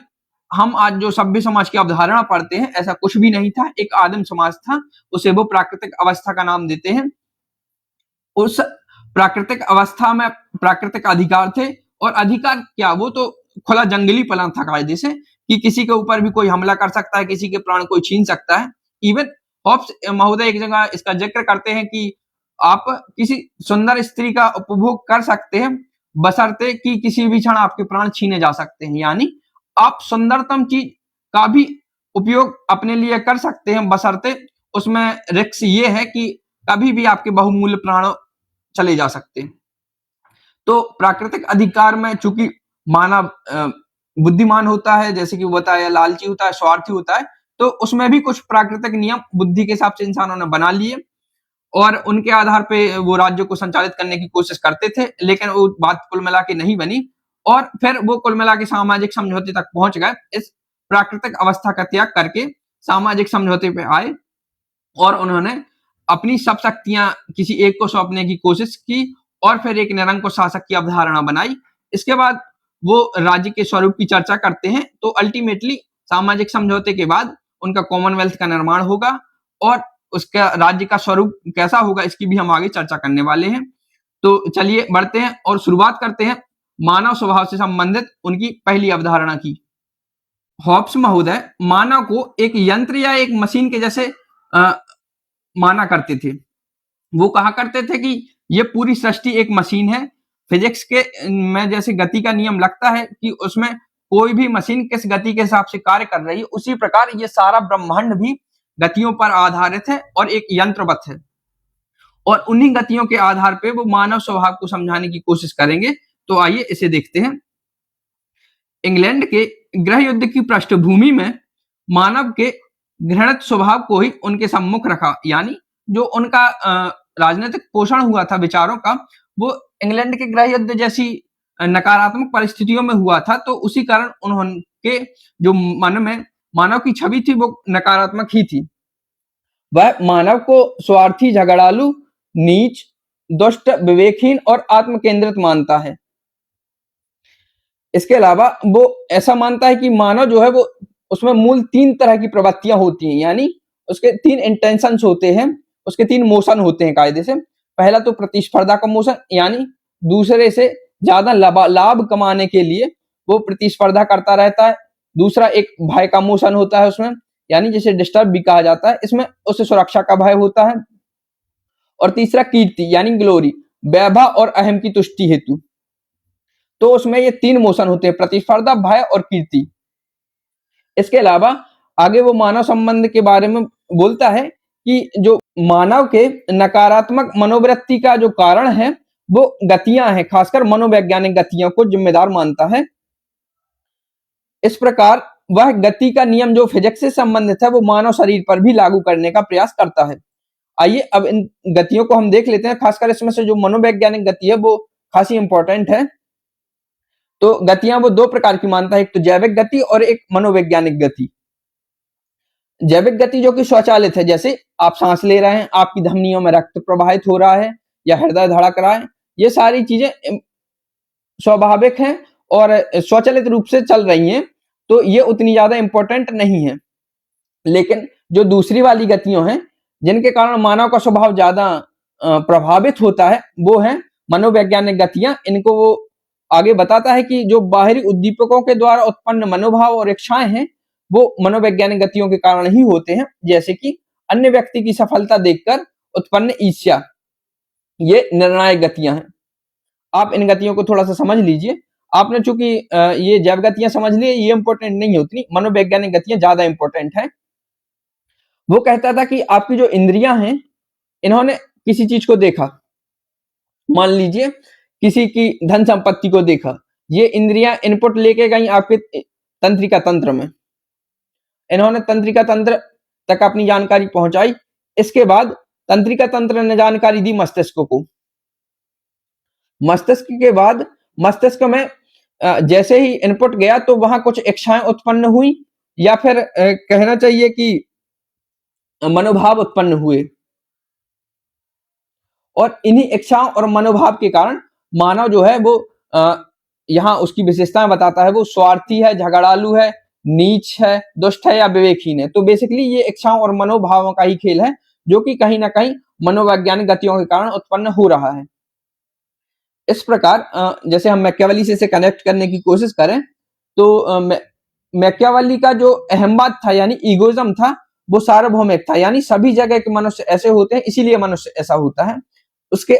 हम आज जो सभ्य समाज की अवधारणा पढ़ते हैं, ऐसा कुछ भी नहीं था, एक आदिम समाज था, उसे वो प्राकृतिक अवस्था का नाम देते हैं। उस प्राकृतिक अवस्था में प्राकृतिक अधिकार थे, और अधिकार क्या, वो तो खुला जंगली प्लान था कायदे से कि किसी के ऊपर भी कोई हमला कर सकता है, किसी के प्राण कोई छीन सकता है। इवन हॉब्स महोदय एक जगह इसका जिक्र करते हैं कि आप किसी सुंदर स्त्री का उपभोग कर सकते हैं बशर्ते कि किसी भी क्षण आपके प्राण छीने जा सकते हैं। यानी आप सुंदरतम चीज का भी उपयोग अपने लिए कर सकते हैं बशर्ते उसमें रिस्क ये है कि कभी भी आपके बहुमूल्य प्राण चले जा सकते हैं। तो प्राकृतिक अधिकार में चूंकि मानव बुद्धिमान होता है, जैसे कि वो बताया, लालची होता है, स्वार्थी होता है, तो उसमें भी कुछ प्राकृतिक नियम बुद्धि के हिसाब से इंसानों ने बना लिए और उनके आधार पे वो राज्य को संचालित करने की कोशिश करते थे, लेकिन वो बात कुल मिला के नहीं बनी और फिर वो कुल मिला के सामाजिक समझौते तक पहुंच गए। इस प्राकृतिक अवस्था का त्याग करके सामाजिक समझौते पे आए और उन्होंने अपनी सब शक्तियां किसी एक को सौंपने की कोशिश की और फिर एक निरंकुश शासक की अवधारणा बनाई। इसके बाद वो राज्य के स्वरूप की चर्चा करते हैं। तो अल्टीमेटली सामाजिक समझौते के बाद उनका कॉमनवेल्थ का निर्माण होगा और उसका राज्य का स्वरूप कैसा होगा इसकी भी हम आगे चर्चा करने वाले हैं। तो चलिए बढ़ते हैं और शुरुआत करते हैं मानव स्वभाव से संबंधित उनकी पहली अवधारणा की। हॉब्स महोदय मानव को एक यंत्र या एक मशीन के जैसे माना करते थे। वो कहा करते थे कि ये पूरी सृष्टि एक मशीन है। फिजिक्स के में जैसे गति का नियम लगता है कि उसमें कोई भी मशीन किस गति के हिसाब से कार्य कर रही है, उसी प्रकार ये सारा ब्रह्मांड भी गतियों पर आधारित है और एक यंत्रवत है और उन्हीं गतियों के आधार पे वो मानव स्वभाव को समझाने की कोशिश करेंगे। तो आइए इसे देखते हैं। इंग्लैंड के गृह युद्ध की पृष्ठभूमि में मानव के घृणित स्वभाव को ही उनके सम्मुख रखा, यानी जो उनका राजनीतिक पोषण हुआ था विचारों का, वो इंग्लैंड के गृह युद्ध जैसी नकारात्मक परिस्थितियों में हुआ था। तो उसी कारण उन्होंने जो मन में मानव की छवि थी वो नकारात्मक ही थी। वह मानव को स्वार्थी, झगड़ालू, नीच, दुष्ट, विवेकहीन और आत्म केंद्रित मानता है। इसके अलावा वो ऐसा मानता है कि मानव जो है वो उसमें मूल 3 तरह की प्रवृत्तियां होती हैं, यानी उसके 3 इंटेंशंस होते हैं, उसके 3 मोशन होते हैं कायदे से। पहला तो प्रतिस्पर्धा का मोशन, यानी दूसरे से ज्यादा लाभ कमाने के लिए वो प्रतिस्पर्धा करता रहता है। दूसरा एक भय का मोशन होता है उसमें, यानी जिसे डिस्टर्ब भी कहा जाता है, इसमें उसे सुरक्षा का भय होता है। और तीसरा कीर्ति यानी ग्लोरी, वैभव और अहम की तुष्टि हेतु। तो उसमें ये 3 मोशन होते हैं, प्रतिस्पर्धा, भय और कीर्ति। इसके अलावा आगे वो मानव संबंध के बारे में बोलता है कि जो मानव के नकारात्मक मनोवृत्ति का जो कारण है वो गतियां हैं, खासकर मनोवैज्ञानिक गतियों को जिम्मेदार मानता है। इस प्रकार वह गति का नियम जो फिजिक्स से संबंधित है वो मानव शरीर पर भी लागू करने का प्रयास करता है। आइए अब इन गतियों को हम देख लेते हैं, खासकर इसमें से जो मनोवैज्ञानिक गति है वो खासी इंपॉर्टेंट है। तो गतियां वो 2 प्रकार की मानता है, एक तो जैविक गति और एक मनोवैज्ञानिक गति। जैविक गति जो कि स्वचालित है, जैसे आप सांस ले रहे हैं, आपकी धमनियों में रक्त प्रवाहित हो रहा है या हृदय धड़क रहा है, ये सारी चीजें स्वाभाविक हैं और स्वचालित रूप से चल रही हैं, तो ये उतनी ज्यादा इंपॉर्टेंट नहीं है। लेकिन जो दूसरी वाली गतियां हैं जिनके कारण मानव का स्वभाव ज्यादा प्रभावित होता है वो है मनोवैज्ञानिक गतियां। इनको वो आगे बताता है कि जो बाहरी उद्दीपकों के द्वारा उत्पन्न मनोभाव और इच्छाएं हैं वो मनोवैज्ञानिक गतियों के कारण ही होते हैं, जैसे कि अन्य व्यक्ति की सफलता देखकर उत्पन्न ईर्ष्या। ये निर्णायक गतियां हैं। आप इन गतियों को थोड़ा सा समझ लीजिए। आपने चूंकि ये जैव गतियां समझ ली, ये इंपॉर्टेंट नहीं होती, मनोवैज्ञानिक गतियां ज्यादा इंपॉर्टेंट है। वो कहता था कि आपकी जो इंद्रियां हैं इन्होंने किसी चीज को देखा, मान लीजिए किसी की धन संपत्ति को देखा, ये इंद्रियां इनपुट लेके गई आपके तंत्रिका तंत्र में, इन्होंने तंत्रिका तंत्र तक अपनी जानकारी पहुंचाई। इसके बाद तंत्रिका तंत्र ने जानकारी दी मस्तिष्क को। मस्तिष्क के बाद मस्तिष्क में जैसे ही इनपुट गया तो वहां कुछ इच्छाएं उत्पन्न हुई या फिर कहना चाहिए कि मनोभाव उत्पन्न हुए और इन्हीं इच्छाओं और मनोभाव के कारण मानव जो है वो यहाँ उसकी विशेषताएं बताता है। वो स्वार्थी है, झगड़ालू है, नीच है, दुष्ट है या विवेकहीन है। तो बेसिकली ये इच्छाओं और मनोभावों का ही खेल है जो कि कहीं ना कहीं मनोवैज्ञानिक गतियों के कारण उत्पन्न हो रहा है। इस प्रकार जैसे हम मैकियावेली से इसे कनेक्ट करने की कोशिश करें तो मैकियावेली का जो अहमवाद था यानी ईगोइज्म था, वो सार्वभौमिक था, यानी सभी जगह के मनुष्य ऐसे होते हैं इसीलिए मनुष्य ऐसा होता है। उसके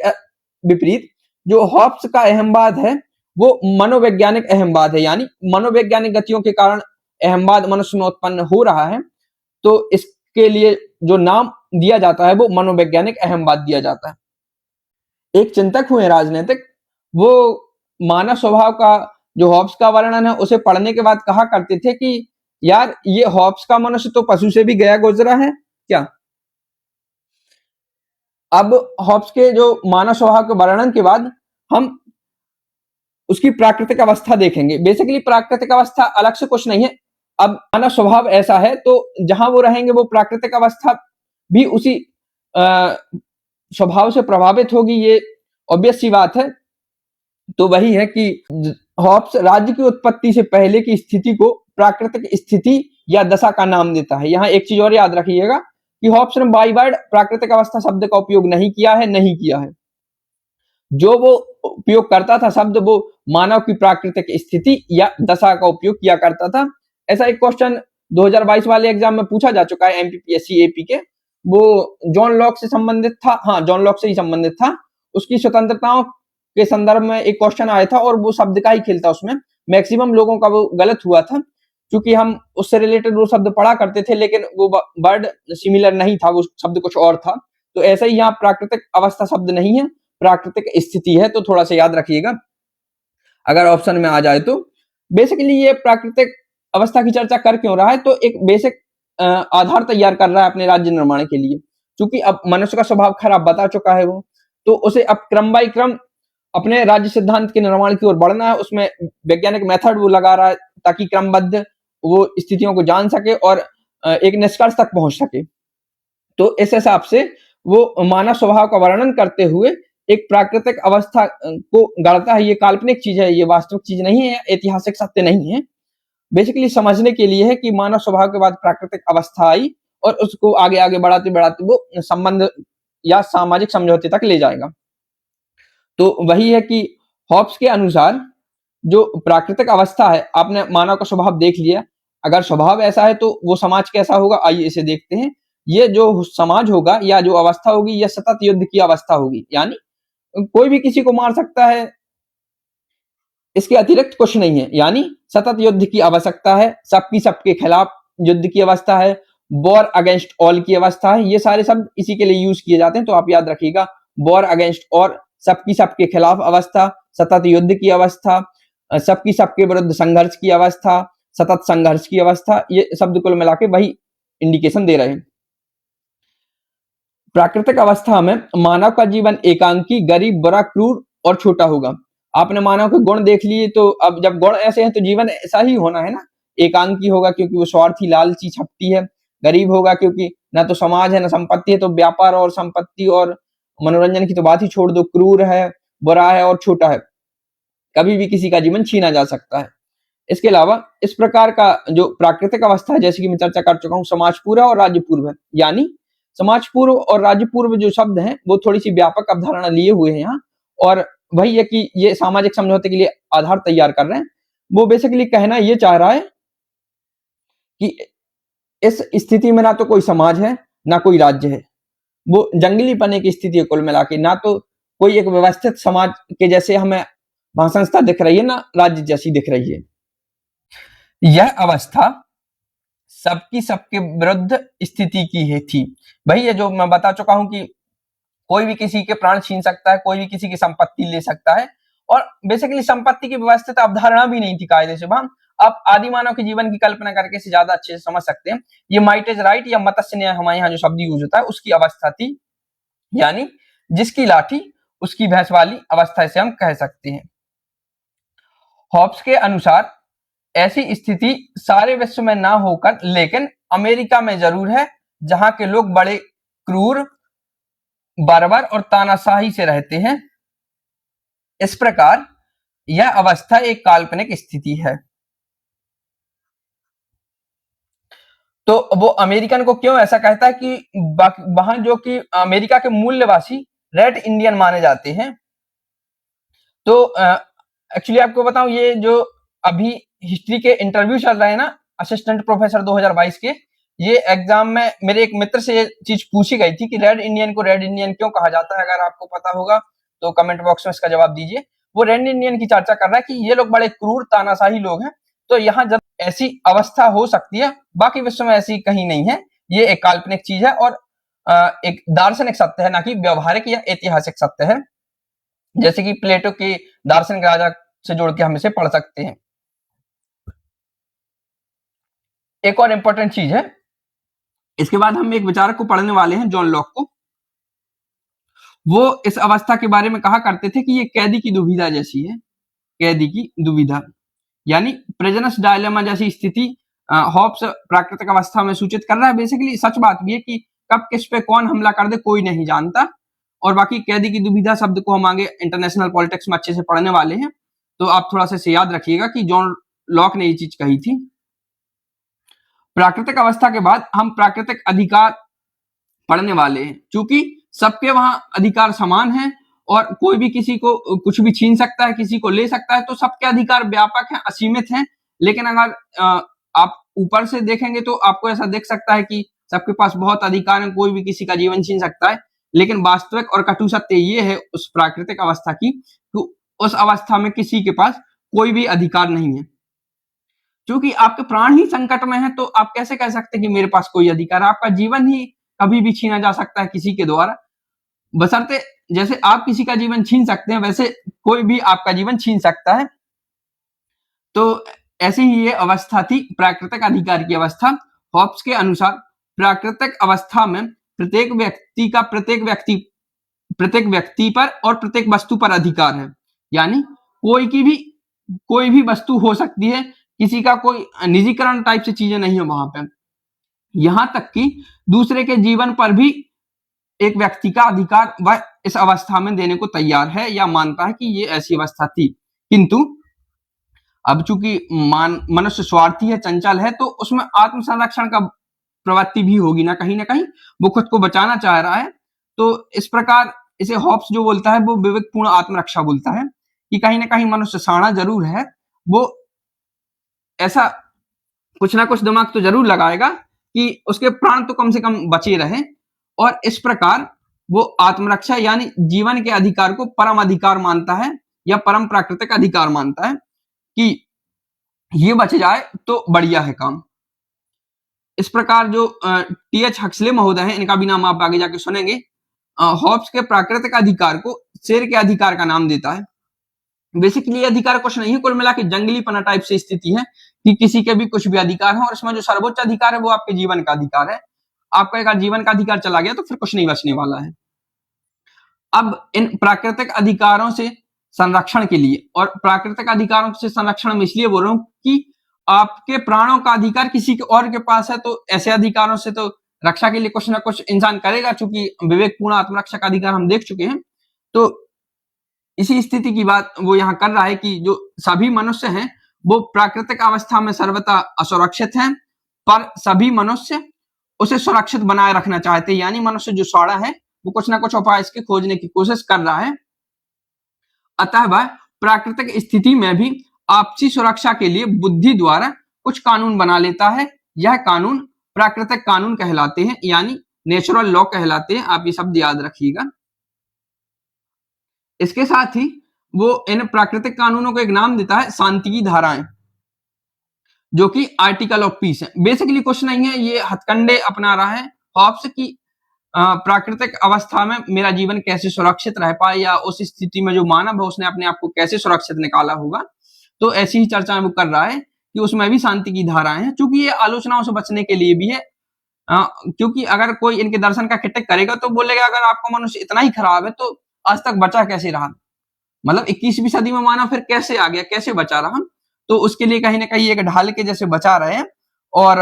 विपरीत जो हॉब्स का अहमवाद है वो मनोवैज्ञानिक अहमवाद है, यानी मनोवैज्ञानिक गतियों के कारण अहमवाद मनुष्य में उत्पन्न हो रहा है, तो इसके लिए जो नाम दिया जाता है वो मनोवैज्ञानिक अहमवाद दिया जाता है। एक चिंतक हुए राजनीतिक, वो मानव स्वभाव का जो हॉब्स का वर्णन है उसे पढ़ने के बाद कहा करते थे कि यार ये हॉब्स का मनुष्य तो पशु से भी गया गुजरा है क्या। अब हॉब्स के जो मानव स्वभाव के वर्णन के बाद हम उसकी प्राकृतिक अवस्था देखेंगे। बेसिकली प्राकृतिक अवस्था अलग से कुछ नहीं है, अब मानव स्वभाव ऐसा है तो जहां वो रहेंगे वो प्राकृतिक अवस्था भी उसी स्वभाव से प्रभावित होगी, ये ऑब्वियस सी बात है। तो वही है कि हॉब्स राज्य की उत्पत्ति से पहले की स्थिति को प्राकृतिक स्थिति या दशा का नाम देता है। यहाँ एक चीज और याद रखिएगा कि हॉब्स ने बाई वर्ड प्राकृतिक अवस्था शब्द का उपयोग नहीं किया है। जो वो उपयोग करता था शब्द, वो मानव की प्राकृतिक स्थिति या दशा का उपयोग किया करता था। ऐसा एक क्वेश्चन 2022 वाले एग्जाम में पूछा जा चुका है एमपीपीएससी एपी के, वो जॉन लॉक से संबंधित था। हाँ, जॉन लॉक से ही संबंधित था। उसकी स्वतंत्रताओं के संदर्भ में एक क्वेश्चन आया था और वो शब्द का ही खेल था, उसमें मैक्सिमम लोगों का वो गलत हुआ था क्योंकि हम उससे रिलेटेड वो शब्द पढ़ा करते थे लेकिन वो वर्ड सिमिलर नहीं था, वो शब्द कुछ और था। तो ऐसा ही यहाँ प्राकृतिक अवस्था शब्द नहीं है, प्राकृतिक स्थिति है, तो थोड़ा सा याद रखिएगा अगर ऑप्शन में आ जाए तो। बेसिकली ये प्राकृतिक अवस्था की चर्चा कर क्यों रहा है, तो एक बेसिक आधार तैयार कर रहा है अपने राज्य निर्माण के लिए, क्योंकि अब मनुष्य का स्वभाव खराब बता चुका है वो, तो उसे अब क्रम बाय क्रम अपने राज्य सिद्धांत के निर्माण की ओर बढ़ना है। उसमें वैज्ञानिक मेथड वो लगा रहा है ताकि क्रमबद्ध वो स्थितियों को जान सके और एक निष्कर्ष तक पहुंच सके। तो इस हिसाब से वो मानव स्वभाव का वर्णन करते हुए एक प्राकृतिक अवस्था को गढ़ता है। ये काल्पनिक चीज है, ये वास्तविक चीज नहीं है, ऐतिहासिक सत्य नहीं है। बेसिकली समझने के लिए है कि मानव स्वभाव के बाद प्राकृतिक अवस्था आई और उसको आगे आगे बढ़ाते बढ़ाते वो संबंध या सामाजिक समझौते तक ले जाएगा। तो वही है कि हॉब्स के अनुसार जो प्राकृतिक अवस्था है, आपने मानव का स्वभाव देख लिया, अगर स्वभाव ऐसा है तो वो समाज कैसा होगा, आइए इसे देखते हैं। ये जो समाज होगा या जो अवस्था होगी यह सतत युद्ध की अवस्था होगी, यानी कोई भी किसी को मार सकता है, इसके अतिरिक्त कुछ नहीं है, यानी सतत युद्ध की आवश्यकता है, सबकी सबके खिलाफ युद्ध की अवस्था है, वॉर अगेंस्ट ऑल की अवस्था है। ये सारे शब्द इसी के लिए यूज किए जाते हैं, तो आप याद रखिएगा, वॉर अगेंस्ट और सबकी सबके खिलाफ अवस्था, सतत युद्ध की अवस्था, सबकी सबके विरुद्ध संघर्ष की अवस्था, सतत संघर्ष की अवस्था, ये शब्द कुल मिला के वही इंडिकेशन दे रहे हैं। प्राकृतिक अवस्था में मानव का जीवन एकांकी, गरीब, बुरा, क्रूर और छोटा होगा। आपने मानव के गुण देख लिए, तो अब जब गुण ऐसे हैं तो जीवन ऐसा ही होना है ना। एकांकी होगा क्योंकि वो स्वार्थी, लालची, छपटी है। गरीब होगा क्योंकि ना तो समाज है ना संपत्ति है, तो व्यापार और संपत्ति और मनोरंजन की तो बात ही छोड़ दो। क्रूर है, बुरा है और छोटा है, कभी भी किसी का जीवन छीना जा सकता है। इसके अलावा इस प्रकार का जो प्राकृतिक अवस्था है, जैसे कि मैं चर्चा कर चुका हूँ, समाज पूर्व और राज्य पूर्व है। यानी समाज पूर्व और राज्य पूर्व जो शब्द हैं वो थोड़ी सी व्यापक अवधारणा लिए हुए हैं यहाँ, और वही है कि ये सामाजिक समझौते के लिए आधार तैयार कर रहे हैं। वो बेसिकली कहना ये चाह रहा है कि इस स्थिति में ना तो कोई समाज है ना कोई राज्य है, वो जंगली पने की स्थिति है कुल मिला के। ना तो कोई एक व्यवस्थित समाज के जैसे हमें महासंस्था दिख रही है, ना राज्य जैसी दिख रही है। यह अवस्था सबकी सबके विरुद्ध स्थिति की है थी। वही है जो मैं बता चुका हूं कि कोई भी किसी के प्राण छीन सकता है, कोई भी किसी की संपत्ति ले सकता है, और बेसिकली संपत्ति की व्यवस्थित अवधारणा भी नहीं थी कायदे से। हम आप आदि मानव के जीवन की कल्पना करके इसे ज्यादा अच्छे से समझ सकते हैं। ये माइट इज राइट या मत्स्य न्याय हमारे यहाँ जो शब्द यूज होता है उसकी अवस्था थी, यानी जिसकी लाठी उसकी भैंस वाली अवस्था से हम कह सकते हैं। हॉब्स के अनुसार ऐसी स्थिति सारे विश्व में ना होकर लेकिन अमेरिका में जरूर है, जहां के लोग बड़े क्रूर, बर्बर और तानाशाही से रहते हैं। इस प्रकार यह अवस्था एक काल्पनिक स्थिति है। तो वो अमेरिकन को क्यों ऐसा कहता है कि वहां जो कि अमेरिका के मूल निवासी रेड इंडियन माने जाते हैं, तो एक्चुअली आपको बताऊं, ये जो अभी हिस्ट्री के इंटरव्यू चल रहे हैं ना, असिस्टेंट प्रोफेसर 2022 के, ये एग्जाम में मेरे एक मित्र से ये चीज पूछी गई थी कि रेड इंडियन को रेड इंडियन क्यों कहा जाता है। अगर आपको पता होगा तो कमेंट बॉक्स में इसका जवाब दीजिए। वो रेड इंडियन की चर्चा कर रहा है कि ये लोग बड़े क्रूर तानाशाही लोग हैं। तो यहाँ जब ऐसी अवस्था हो सकती है, बाकी विश्व में ऐसी कहीं नहीं है। ये एक काल्पनिक चीज है और एक दार्शनिक सत्य है, ना कि व्यवहारिक या ऐतिहासिक सत्य है, जैसे कि प्लेटो के दार्शनिक राजा से जोड़ के हम इसे पढ़ सकते हैं। एक और इंपॉर्टेंट चीज है, इसके बाद हम एक विचारक को पढ़ने वाले हैं, जॉन लॉक को। वो इस अवस्था के बारे में कहा करते थे कि ये कैदी की दुविधा जैसी है, कैदी की दुविधा, यानी प्रिजनर्स डायलेमा जैसी स्थिति हॉब्स प्राकृतिक अवस्था में सूचित कर रहा है। बेसिकली सच बात भी है कि कब किस पे कौन हमला कर दे कोई नहीं जानता। और बाकी कैदी की दुविधा शब्द को हम आगे इंटरनेशनल पॉलिटिक्स में अच्छे से पढ़ने वाले हैं, तो आप थोड़ा सा याद रखिएगा कि जॉन लॉक ने ये चीज कही थी। प्राकृतिक अवस्था के बाद हम प्राकृतिक अधिकार पढ़ने वाले हैं। चूंकि सबके वहां अधिकार समान है और कोई भी किसी को कुछ भी छीन सकता है, किसी को ले सकता है, तो सबके अधिकार व्यापक हैं, असीमित हैं। लेकिन अगर आप ऊपर से देखेंगे तो आपको ऐसा देख सकता है कि सबके पास बहुत अधिकार है, कोई भी किसी का जीवन छीन सकता है। लेकिन वास्तविक और कटु सत्य ये है उस प्राकृतिक अवस्था की, तो उस अवस्था में किसी के पास कोई भी अधिकार नहीं है। क्योंकि आपके प्राण ही संकट में है, तो आप कैसे कह सकते हैं कि मेरे पास कोई अधिकार है? आपका जीवन ही कभी भी छीना जा सकता है किसी के द्वारा, बशर्ते जैसे आप किसी का जीवन छीन सकते हैं वैसे कोई भी आपका जीवन छीन सकता है। तो ऐसी ही ये अवस्था थी प्राकृतिक अधिकार की अवस्था। हॉब्स के अनुसार प्राकृतिक अवस्था में प्रत्येक व्यक्ति पर और प्रत्येक वस्तु पर अधिकार है। यानी कोई भी वस्तु हो सकती है, किसी का कोई निजीकरण टाइप से चीजें नहीं है वहां पे। यहां तक कि दूसरे के जीवन पर भी एक व्यक्ति का अधिकार वह इस अवस्था में देने को तैयार है या मानता है कि ये ऐसी अवस्था थी। किंतु अब चूंकि मनुष्य स्वार्थी है, चंचल है, तो उसमें आत्म संरक्षण का प्रवृत्ति भी होगी ना कहीं, वो खुद को बचाना चाह रहा है। तो इस प्रकार इसे हॉब्स जो बोलता है वो विवेकपूर्ण आत्मरक्षा बोलता है कि कहीं ना कहीं मनुष्य शाणा जरूर है, वो ऐसा कुछ ना कुछ दिमाग तो जरूर लगाएगा कि उसके प्राण तो कम से कम बचे रहे। और इस प्रकार वो आत्मरक्षा यानी जीवन के अधिकार को परम अधिकार मानता है या परम प्राकृतिक अधिकार मानता है कि ये बच जाए तो बढ़िया है काम। इस प्रकार जो टी.एच. हक्सले महोदय हैं, इनका भी नाम आप आगे जाके सुनेंगे, हॉब्स के प्राकृतिक अधिकार को शेर के अधिकार का नाम देता है। बेसिकली ये अधिकार कुछ नहीं है, कुल मिला के जंगलीपना टाइप से स्थिति है कि किसी के भी कुछ भी अधिकार है, और इसमें जो सर्वोच्च अधिकार है वो आपके जीवन का अधिकार है। आपका अगर जीवन का अधिकार चला गया तो फिर कुछ नहीं बचने वाला है। अब इन प्राकृतिक अधिकारों से संरक्षण के लिए, और प्राकृतिक अधिकारों से संरक्षण में इसलिए बोल रहा हूं कि आपके प्राणों का अधिकार किसी के और के पास है, तो ऐसे अधिकारों से तो रक्षा के लिए कुछ ना कुछ इंसान करेगा। चूंकि विवेकपूर्ण आत्मरक्षा का अधिकार हम देख चुके हैं, तो इसी स्थिति की बात वो यहाँ कर रहा है कि जो सभी मनुष्य हैं वो प्राकृतिक अवस्था में सर्वथा असुरक्षित हैं, पर सभी मनुष्य उसे सुरक्षित बनाए रखना चाहते हैं। यानी मनुष्य जो स्वाड़ा है वो कुछ ना कुछ उपाय इसके खोजने की कोशिश कर रहा है। अतः वह प्राकृतिक स्थिति में भी आपसी सुरक्षा के लिए बुद्धि द्वारा कुछ कानून बना लेता है। यह कानून प्राकृतिक कानून कहलाते हैं, यानी नेचुरल लॉ कहलाते हैं। आप ये शब्द याद रखिएगा। इसके साथ ही वो इन प्राकृतिक कानूनों को एक नाम देता है शांति की धाराएं, जो कि आर्टिकल ऑफ पीस है। बेसिकली कुछ नहीं है, ये हथकंडे अपना रहा है हॉब्स की प्राकृतिक अवस्था में मेरा जीवन कैसे सुरक्षित रह पाए, या उस स्थिति में जो मानव है उसने अपने आप को कैसे सुरक्षित निकाला होगा। तो ऐसी ही चर्चा वो कर रहा है कि उसमें भी शांति की धाराएं हैं। चूंकि ये आलोचनाओं से बचने के लिए भी है, क्योंकि अगर कोई इनके दर्शन का खिटक करेगा तो बोलेगा अगर आपका मनुष्य इतना ही खराब है तो आज तक बचा कैसे रहा, मतलब 21वीं सदी में मानव फिर कैसे आ गया, कैसे बचा रहा। तो उसके लिए कहीं ना कहीं एक ढाल के जैसे बचा रहे हैं। और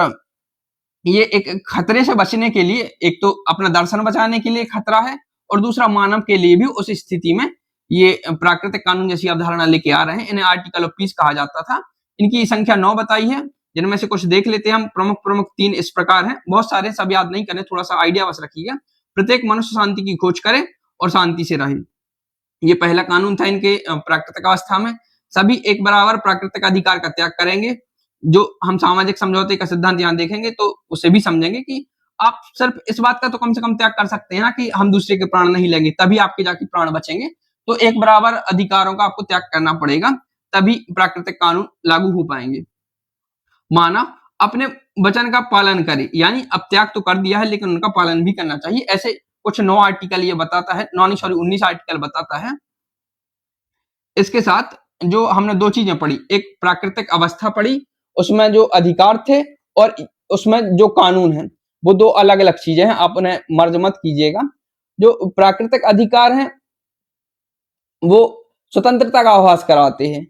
ये एक खतरे से बचने के लिए, एक तो अपना दर्शन बचाने के लिए खतरा है, और दूसरा मानव के लिए भी उस स्थिति में ये प्राकृतिक कानून जैसी अवधारणा लेके आ रहे हैं। इन्हें आर्टिकल ऑफ पीस कहा जाता था। इनकी संख्या 9 बताई है, जिनमें से कुछ देख लेते हैं हम। प्रमुख 3 इस प्रकार हैं, बहुत सारे सब याद नहीं करें, थोड़ा सा आइडिया बस रखिएगा। प्रत्येक मनुष्य शांति की खोज करे और शांति से रहे। ये पहला कानून था इनके प्राकृतिक अवस्था में। सभी एक बराबर प्राकृतिक अधिकार का त्याग करेंगे। जो हम सामाजिक समझौते का सिद्धांत यहाँ देखेंगे तो उसे भी समझेंगे कि आप सिर्फ इस बात का तो कम से कम त्याग कर सकते हैं ना कि हम दूसरे के प्राण नहीं लेंगे, तभी आपके जाके प्राण बचेंगे। तो एक बराबर अधिकारों का आपको त्याग करना पड़ेगा, तभी प्राकृतिक कानून लागू हो पाएंगे। मानव अपने वचन का पालन करे, यानी अब त्याग तो कर दिया है लेकिन उनका पालन भी करना चाहिए। ऐसे कुछ 9 आर्टिकल ये बताता है, 19 आर्टिकल बताता है। इसके साथ जो हमने 2 चीजें पढ़ी, एक प्राकृतिक अवस्था पढ़ी, उसमें जो अधिकार थे और उसमें जो कानून है, वो 2 अलग-अलग चीजें हैं, आप उन्हें मर्ज मत कीजिएगा। जो प्राकृतिक अधिकार हैं, वो स्वतंत्रता का आभास कराते हैं,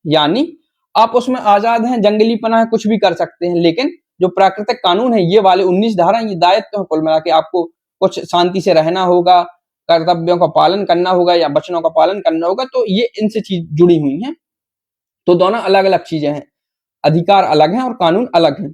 यानी आप उसमें आजाद हैं, जंगलीपना है, कुछ भी कर सकते हैं। लेकिन जो प्राकृतिक कानून है, ये वाले 19 धारा, ये दायित्व है कुल मिला के, आपको कुछ शांति से रहना होगा, कर्तव्यों का पालन करना होगा या वचनों का पालन करना होगा, तो ये इनसे चीज जुड़ी हुई हैं। तो दोनों अलग-अलग चीजें हैं, अधिकार अलग हैं और कानून अलग हैं।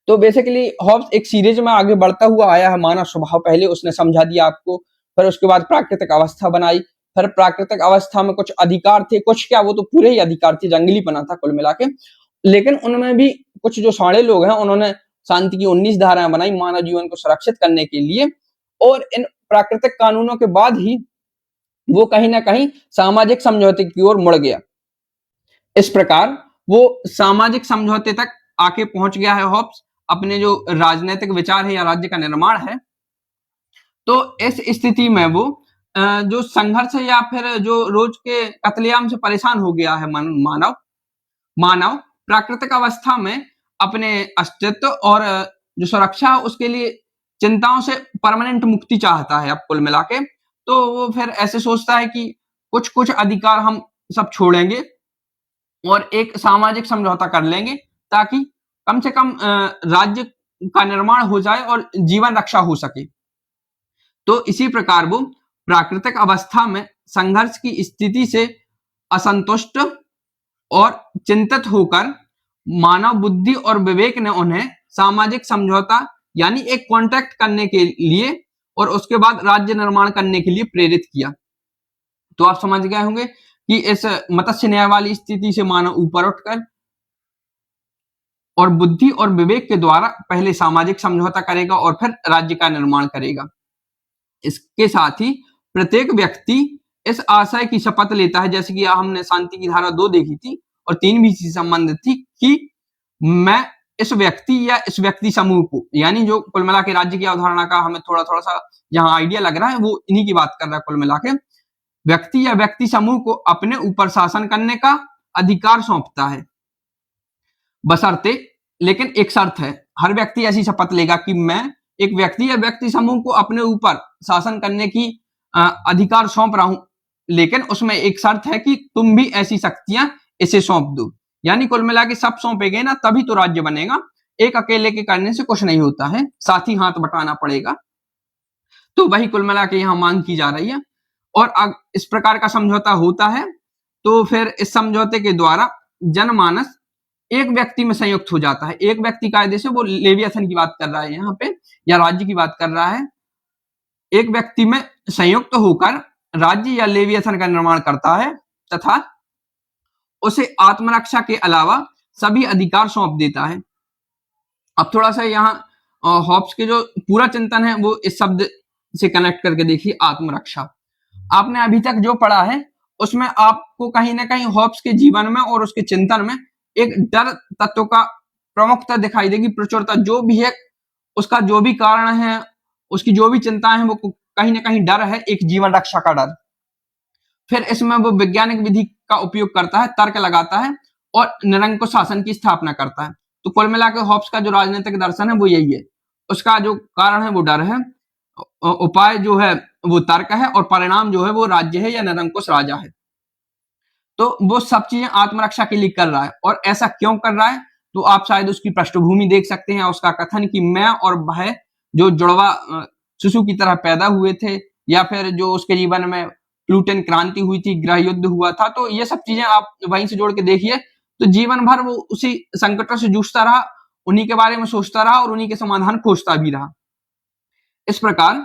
तो बेसिकली हॉब्स एक सीरीज में आगे बढ़ता हुआ आया है, मानव स्वभाव पहले उसने समझा दिया आपको, फिर उसके बाद प्राकृतिक अवस्था बनाई, फिर प्राकृतिक अवस्था में कुछ अधिकार थे, कुछ क्या वो तो पूरे ही अधिकार थे, जंगलीपना था कुल मिला के। लेकिन उनमें भी कुछ जो साढ़े लोग हैं, उन्होंने शांति की 19 धाराएं बनाई मानव जीवन को सुरक्षित करने के लिए, और इन प्राकृतिक कानूनों के बाद ही वो कहीं ना कहीं सामाजिक समझौते की ओर मुड़ गया। इस प्रकार वो सामाजिक समझौते तक आके पहुंच गया है हॉब्स, अपने जो राजनीतिक विचार है या राज्य का निर्माण है। तो इस स्थिति में वो जो संघर्ष या फिर जो रोज के कत्लेआम से परेशान हो गया है मानव प्राकृतिक अवस्था में अपने अस्तित्व और जो सुरक्षा है उसके लिए चिंताओं से परमानेंट मुक्ति चाहता है। अब कुल मिला के तो वो फिर ऐसे सोचता है कि कुछ कुछ अधिकार हम सब छोड़ेंगे और एक सामाजिक समझौता कर लेंगे, ताकि कम से कम राज्य का निर्माण हो जाए और जीवन रक्षा हो सके। तो इसी प्रकार वो प्राकृतिक अवस्था में संघर्ष की स्थिति से असंतुष्ट और चिंतित होकर मानव बुद्धि और विवेक ने उन्हें सामाजिक समझौता यानी एक कॉन्ट्रैक्ट करने के लिए और उसके बाद राज्य निर्माण करने के लिए प्रेरित किया। तो आप समझ गए होंगे कि इस मत्स्य न्याय वाली स्थिति से मानव ऊपर उठकर और बुद्धि और विवेक के द्वारा पहले सामाजिक समझौता करेगा और फिर राज्य का निर्माण करेगा। इसके साथ ही प्रत्येक व्यक्ति इस आशय की शपथ लेता है, जैसे कि हमने शांति की धारा 2 देखी थी और 3 भी इसी संबंधित थी, कि मैं इस व्यक्ति या इस व्यक्ति समूह को, यानी जो कुल मिला के राज्य की अवधारणा का हमें थोड़ा थोड़ा सा यहाँ आइडिया लग रहा है, वो इन्हीं की बात कर रहा है। कुल मिला के व्यक्ति या व्यक्ति समूह को अपने ऊपर शासन करने का अधिकार सौंपता है, बशर्ते, लेकिन एक शर्त है, हर व्यक्ति ऐसी शपथ लेगा कि मैं एक व्यक्ति या व्यक्ति समूह को अपने ऊपर शासन करने की अधिकार सौंप रहा हूं, लेकिन उसमें एक शर्त है कि तुम भी ऐसी शक्तियां इसे सौंप दो। यानी कुल मिला के सब सौंपेगे ना तभी तो राज्य बनेगा, एक अकेले के करने से कुछ नहीं होता है, साथ ही हाथ बटाना पड़ेगा। तो वही कुल मिला के यहाँ मांग की जा रही है और इस प्रकार का समझौता होता है तो फिर इस समझौते के द्वारा जनमानस एक व्यक्ति में संयुक्त हो जाता है। एक व्यक्ति कायदे से वो लेवियाथन की बात कर रहा है यहाँ पे, या राज्य की बात कर रहा है। एक व्यक्ति में संयुक्त होकर राज्य या लेवियाथन का निर्माण करता है तथा उसे आत्मरक्षा के अलावा सभी अधिकार सौंप देता है। अब थोड़ा सा यहाँ हॉब्स के जो पूरा चिंतन है वो इस शब्द से कनेक्ट करके देखिए, आत्मरक्षा। आपने अभी तक जो पढ़ा है उसमें आपको कहीं ना कहीं हॉब्स के जीवन में और उसके चिंतन में एक डर तत्व का प्रमुखता दिखाई देगी, प्रचुरता। जो भी है उसका जो भी कारण है, उसकी जो भी चिंताएं हैं, वो कहीं ना कहीं डर है, एक जीवन रक्षा का डर। फिर इसमें वो वैज्ञानिक विधि का उपयोग करता है, तर्क लगाता है और निरंकुश शासन की स्थापना करता है। तो कुल मिलाकर हॉब्स का जो राजनीतिक दर्शन है वो यही है। उसका जो कारण है वो डर है, उपाय जो है वो तर्क है और परिणाम जो है वो राज्य है या निरंकुश राजा है। तो वो सब चीजें आत्मरक्षा के लिए कर रहा है। और ऐसा क्यों कर रहा है तो आप शायद उसकी पृष्ठभूमि देख सकते हैं, उसका कथन कि मैं और वह जो जुड़वा शिशु की तरह पैदा हुए थे, या फिर जो उसके जीवन में प्लूटन क्रांति हुई थी, गृह युद्ध हुआ था। तो ये सब चीजें आप वहीं से जोड़ के देखिए तो जीवन भर वो उसी संकटों से जूझता रहा, उन्हीं के बारे में सोचता रहा और उन्हीं के समाधान खोजता भी रहा। इस प्रकार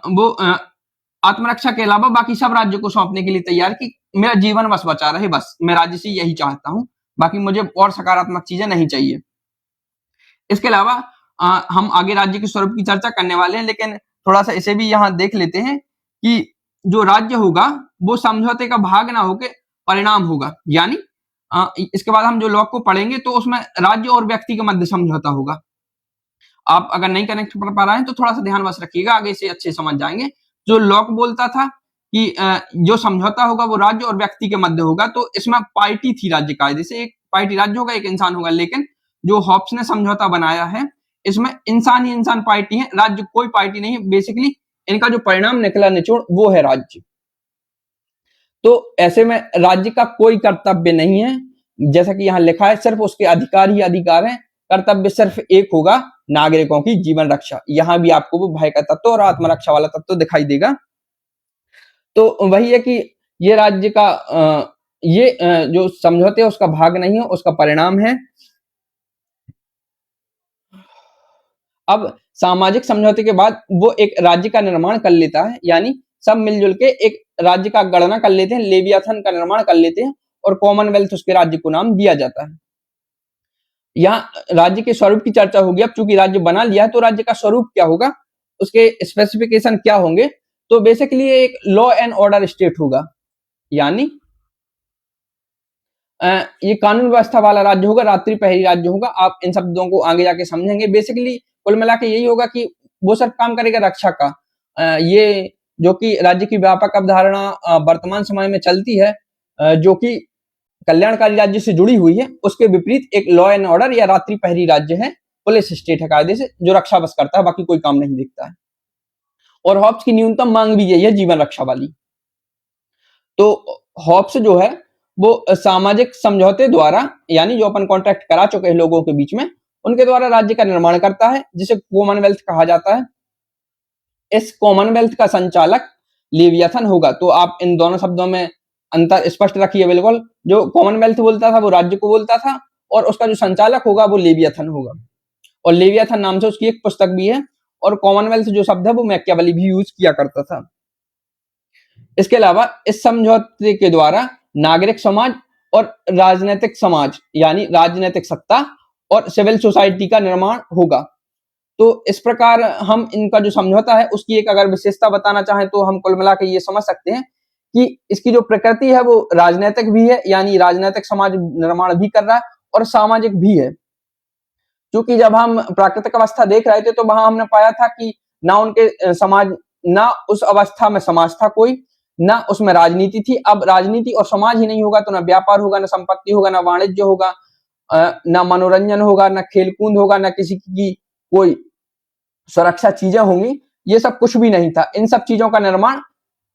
वो आत्मरक्षा के अलावा बाकी सब राज्य को सौंपने के लिए तैयार कि मेरा जीवन बस बचा रहे, बस मैं राज्य से यही चाहता हूं, बाकी मुझे और सकारात्मक चीजें नहीं चाहिए। इसके अलावा हम आगे राज्य के स्वरूप की चर्चा करने वाले हैं, लेकिन थोड़ा सा इसे भी यहाँ देख लेते हैं कि जो राज्य होगा वो समझौते का भाग ना होकर परिणाम होगा। यानी इसके बाद हम जो लॉ को पढ़ेंगे तो उसमें राज्य और व्यक्ति के मध्य समझौता होगा। आप अगर नहीं कनेक्ट कर पा रहे हैं तो थोड़ा सा ध्यान बस रखिएगा, आगे से अच्छे समझ जाएंगे। जो लॉक बोलता था कि जो समझौता होगा वो राज्य और व्यक्ति के मध्य होगा, तो इसमें पार्टी थी राज्य कायदे से, एक पार्टी राज्य होगा, एक इंसान होगा। लेकिन जो हॉब्स ने समझौता बनाया है इसमें इंसान ही इंसान पार्टी है, राज्य कोई पार्टी नहीं है। बेसिकली इनका जो परिणाम निकला निचोड़ वो है राज्य। तो ऐसे में राज्य का कोई कर्तव्य नहीं है, जैसा कि यहाँ लिखा है, सिर्फ उसके अधिकार ही अधिकार है। कर्तव्य सिर्फ एक होगा, नागरिकों की जीवन रक्षा। यहां भी आपको वो भय का तत्व और आत्मरक्षा वाला तत्व दिखाई देगा। तो वही है कि ये राज्य का जो समझौते है उसका भाग नहीं है, उसका परिणाम है। अब सामाजिक समझौते के बाद वो एक राज्य का निर्माण कर लेता है, यानी सब मिलजुल के एक राज्य का गणना कर लेते हैं, लेवियाथन का निर्माण कर लेते हैं और कॉमनवेल्थ उसके राज्य को नाम दिया जाता है। यहाँ राज्य के स्वरूप की चर्चा होगी। अब चूंकि राज्य बना लिया है तो राज्य का स्वरूप क्या होगा, उसके स्पेसिफिकेशन क्या होंगे। तो बेसिकली एक लॉ एंड ऑर्डर स्टेट होगा, यानी ये कानून व्यवस्था वाला राज्य होगा, रात्रि प्रहरी राज्य होगा। आप इन शब्दों को आगे जाके समझेंगे। बेसिकली कुल मिला के यही होगा कि वो सिर्फ काम करेगा रक्षा का। ये जो कि राज्य की व्यापक अवधारणा वर्तमान समय में चलती है, जो कि कल्याणकारी राज्य से जुड़ी हुई है, उसके विपरीत एक लॉ एंड ऑर्डर या रात्रि प्रहरी राज्य है, पुलिस स्टेट है कायदे से, जो रक्षा बस करता है, बाकी कोई काम नहीं देखता है। और हॉब्स की न्यूनतम मांग भी यही है, जीवन रक्षा वाली। तो हॉब्स जो है वो सामाजिक समझौते द्वारा, यानी जो अपन कॉन्ट्रैक्ट करा चुके हैं लोगों के बीच में, उनके द्वारा राज्य का निर्माण करता है, जिसे कॉमनवेल्थ कहा जाता है। इस कॉमनवेल्थ का संचालक लेवियाथन होगा। तो आप इन दोनों शब्दों में अंतर स्पष्ट रखिए बिल्कुल। जो कॉमनवेल्थ बोलता था वो राज्य को बोलता था, और उसका जो संचालक होगा वो लेवियाथन होगा। और लेवियाथन नाम से उसकी एक पुस्तक भी है, और कॉमनवेल्थ जो शब्द है वो मैकियावेली भी यूज किया करता था। इसके अलावा इस समझौते के द्वारा नागरिक समाज और राजनीतिक समाज, यानी राजनीतिक सत्ता और सिविल सोसाइटी का निर्माण होगा। तो इस प्रकार हम इनका जो समझौता है उसकी एक अगर विशेषता बताना चाहें तो हम कुल मिला के ये समझ सकते हैं कि इसकी जो प्रकृति है वो राजनीतिक भी है, यानी राजनीतिक समाज निर्माण भी कर रहा है, और सामाजिक भी है। क्योंकि जब हम प्राकृतिक अवस्था देख रहे थे तो वहां हमने पाया था कि ना उनके समाज, ना उस अवस्था में समाज था कोई, ना उसमें राजनीति थी। अब राजनीति और समाज ही नहीं होगा तो ना व्यापार होगा, ना संपत्ति होगा, ना वाणिज्य होगा, ना मनोरंजन होगा, ना खेलकूद होगा, ना किसी की कोई सुरक्षा चीजें होंगी। ये सब कुछ भी नहीं था। इन सब चीजों का निर्माण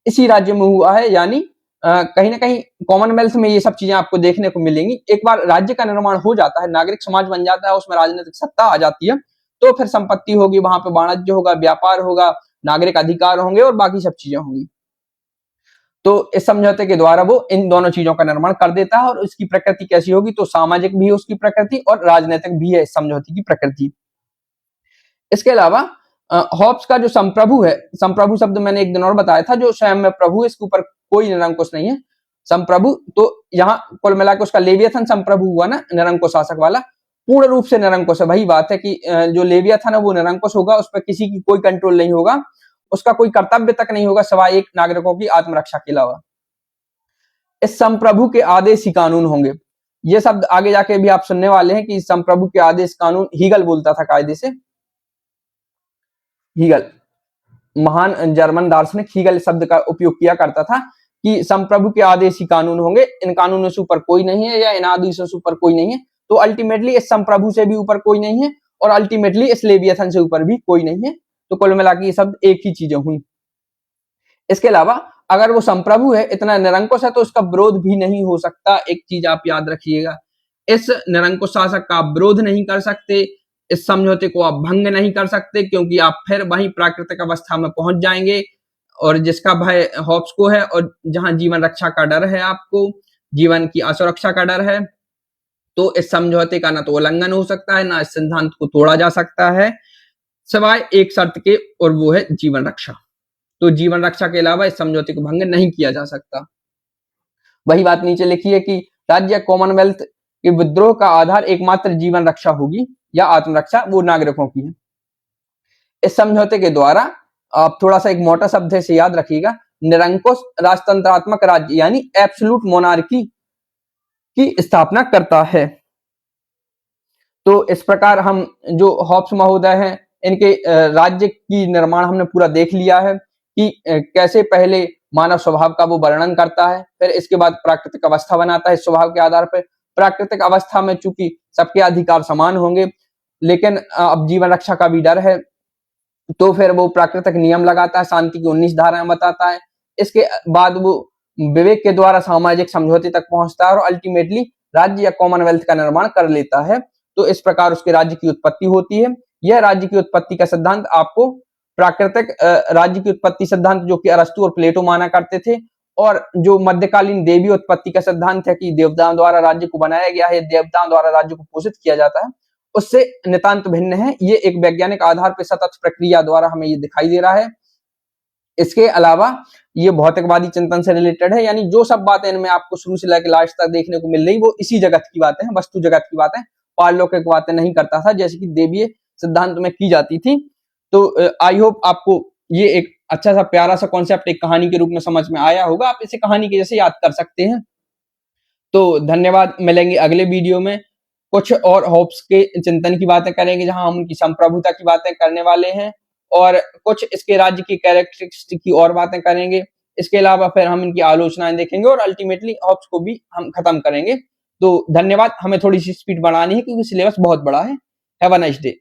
इसी राज्य में हुआ है, यानी कहीं ना कहीं कॉमनवेल्थ में ये सब चीजें आपको देखने को मिलेंगी। एक बार राज्य का निर्माण हो जाता है, नागरिक समाज बन जाता है, उसमें राजनीतिक सत्ता आ जाती है, तो फिर संपत्ति होगी, वहां पे वाणिज्य होगा, व्यापार होगा, नागरिक अधिकार होंगे और बाकी सब चीजें होंगी। तो इस समझौते के द्वारा वो इन दोनों चीजों का निर्माण कर देता है। और इसकी प्रकृति कैसी होगी, तो सामाजिक भी है उसकी प्रकृति और राजनीतिक भी है इस समझौते की प्रकृति। इसके अलावा हॉब्स का जो संप्रभु है, संप्रभु शब्द मैंने एक दिन और बताया था, जो स्वयं में प्रभु है, इसके ऊपर कोई निरंकुश नहीं है। संप्रभु तो यहाँ कुल मिलाकर उसका लेवियाथन संप्रभु हुआ ना, निरंकुश शासक वाला, पूर्ण रूप से निरंकुश है। वही बात है कि जो लेवियाथन है वो निरंकुश होगा, उस पर किसी की कोई कंट्रोल नहीं होगा, उसका कोई कर्तव्य तक नहीं होगा सिवाय एक नागरिकों की आत्मरक्षा के अलावा। इस संप्रभु के आदेश ही कानून होंगे। ये शब्द आगे जाके भी आप सुनने वाले हैं कि संप्रभु के आदेश कानून, हीगल बोलता था कायदे से। हीगल, महान जर्मन दार्शनिक हीगल शब्द का उपयोग किया करता था कि संप्रभु के आदेश ही कानून होंगे, इन कानूनों से ऊपर कोई नहीं है, या इन आदेशों से ऊपर कोई नहीं है। तो अल्टीमेटली इस संप्रभु से भी ऊपर कोई नहीं है, और अल्टीमेटली इस लेवियाथन से ऊपर भी कोई नहीं है। तो कुल मिलाकर ये शब्द एक ही चीजें हुई। इसके अलावा अगर वो संप्रभु है, इतना निरंकुश है, तो उसका विरोध भी नहीं हो सकता। एक चीज आप याद रखिएगा, इस निरंकुश शासक का आप विरोध नहीं कर सकते, इस समझौते को आप भंग नहीं कर सकते, क्योंकि आप फिर वहीं प्राकृतिक अवस्था में पहुंच जाएंगे, और जिसका भय हॉब्स को है, और जहां जीवन रक्षा का डर है, आपको जीवन की असुरक्षा का डर है, तो इस समझौते का ना तो उल्लंघन हो सकता है, ना इस सिद्धांत को तोड़ा जा सकता है, सिवाय एक शर्त के, और वो है जीवन रक्षा। तो जीवन रक्षा के अलावा इस समझौते को भंग नहीं किया जा सकता। वही बात नीचे लिखी है कि राज्य या कॉमनवेल्थ के विद्रोह का आधार एकमात्र जीवन रक्षा होगी या आत्मरक्षा, वो नागरिकों की है। इस समझौते के द्वारा आप थोड़ा सा एक मोटा शब्द है, इसे याद रखिएगा, निरंकुश राजतंत्रात्मक राज्य यानी एब्सोल्यूट मोनार्की की स्थापना करता है। तो इस प्रकार हम जो हॉब्स महोदय हैं इनके राज्य की निर्माण हमने पूरा देख लिया है कि कैसे पहले मानव स्वभाव का वो वर्णन करता है, फिर इसके बाद प्राकृतिक अवस्था बनाता है। स्वभाव के आधार पर प्राकृतिक अवस्था में चूंकि सबके अधिकार समान होंगे, लेकिन अब जीवन रक्षा का भी डर है, तो फिर वो प्राकृतिक नियम लगाता है, शांति की 19 धाराएं बताता है। इसके बाद वो विवेक के द्वारा सामाजिक समझौते तक पहुंचता है और अल्टीमेटली राज्य या कॉमनवेल्थ का निर्माण कर लेता है। तो इस प्रकार उसके राज्य की उत्पत्ति होती है। यह राज्य की उत्पत्ति का सिद्धांत आपको प्राकृतिक राज्य की उत्पत्ति सिद्धांत, जो कि अरस्तु और प्लेटो माना करते थे, और जो मध्यकालीन देवी उत्पत्ति का सिद्धांत है कि देवताओं द्वारा राज्य को बनाया गया है, देवताओं द्वारा राज्य को पोषित किया जाता है, उससे नितांत भिन्न है। ये एक वैज्ञानिक आधार पर सतत प्रक्रिया द्वारा हमें ये दिखाई दे रहा है। इसके अलावा ये भौतिकवादी चिंतन से रिलेटेड है, यानी जो सब बातें इनमें आपको शुरू से लेकर लास्ट तक देखने को मिल रही, वो इसी जगत की बातें हैं, वस्तु जगत की बातें, पारलौकिक बातें नहीं करता था, जैसे कि देवीय सिद्धांत में की जाती थी। तो आई होप आपको ये एक अच्छा सा प्यारा सा कॉन्सेप्ट एक कहानी के रूप में समझ में आया होगा। आप इसे कहानी के जैसे याद कर सकते हैं। तो धन्यवाद, मिलेंगे अगले वीडियो में। कुछ और होप्स के चिंतन की बातें करेंगे, जहां हम उनकी संप्रभुता की बातें करने वाले हैं, और कुछ इसके राज्य की कैरेक्टरिस्टिक की और बातें करेंगे। इसके अलावा फिर हम इनकी आलोचनाएं देखेंगे और अल्टीमेटली होप्स को भी हम खत्म करेंगे। तो धन्यवाद। हमें थोड़ी सी स्पीड बढ़ानी है क्योंकि सिलेबस बहुत बड़ा है। Have a nice day.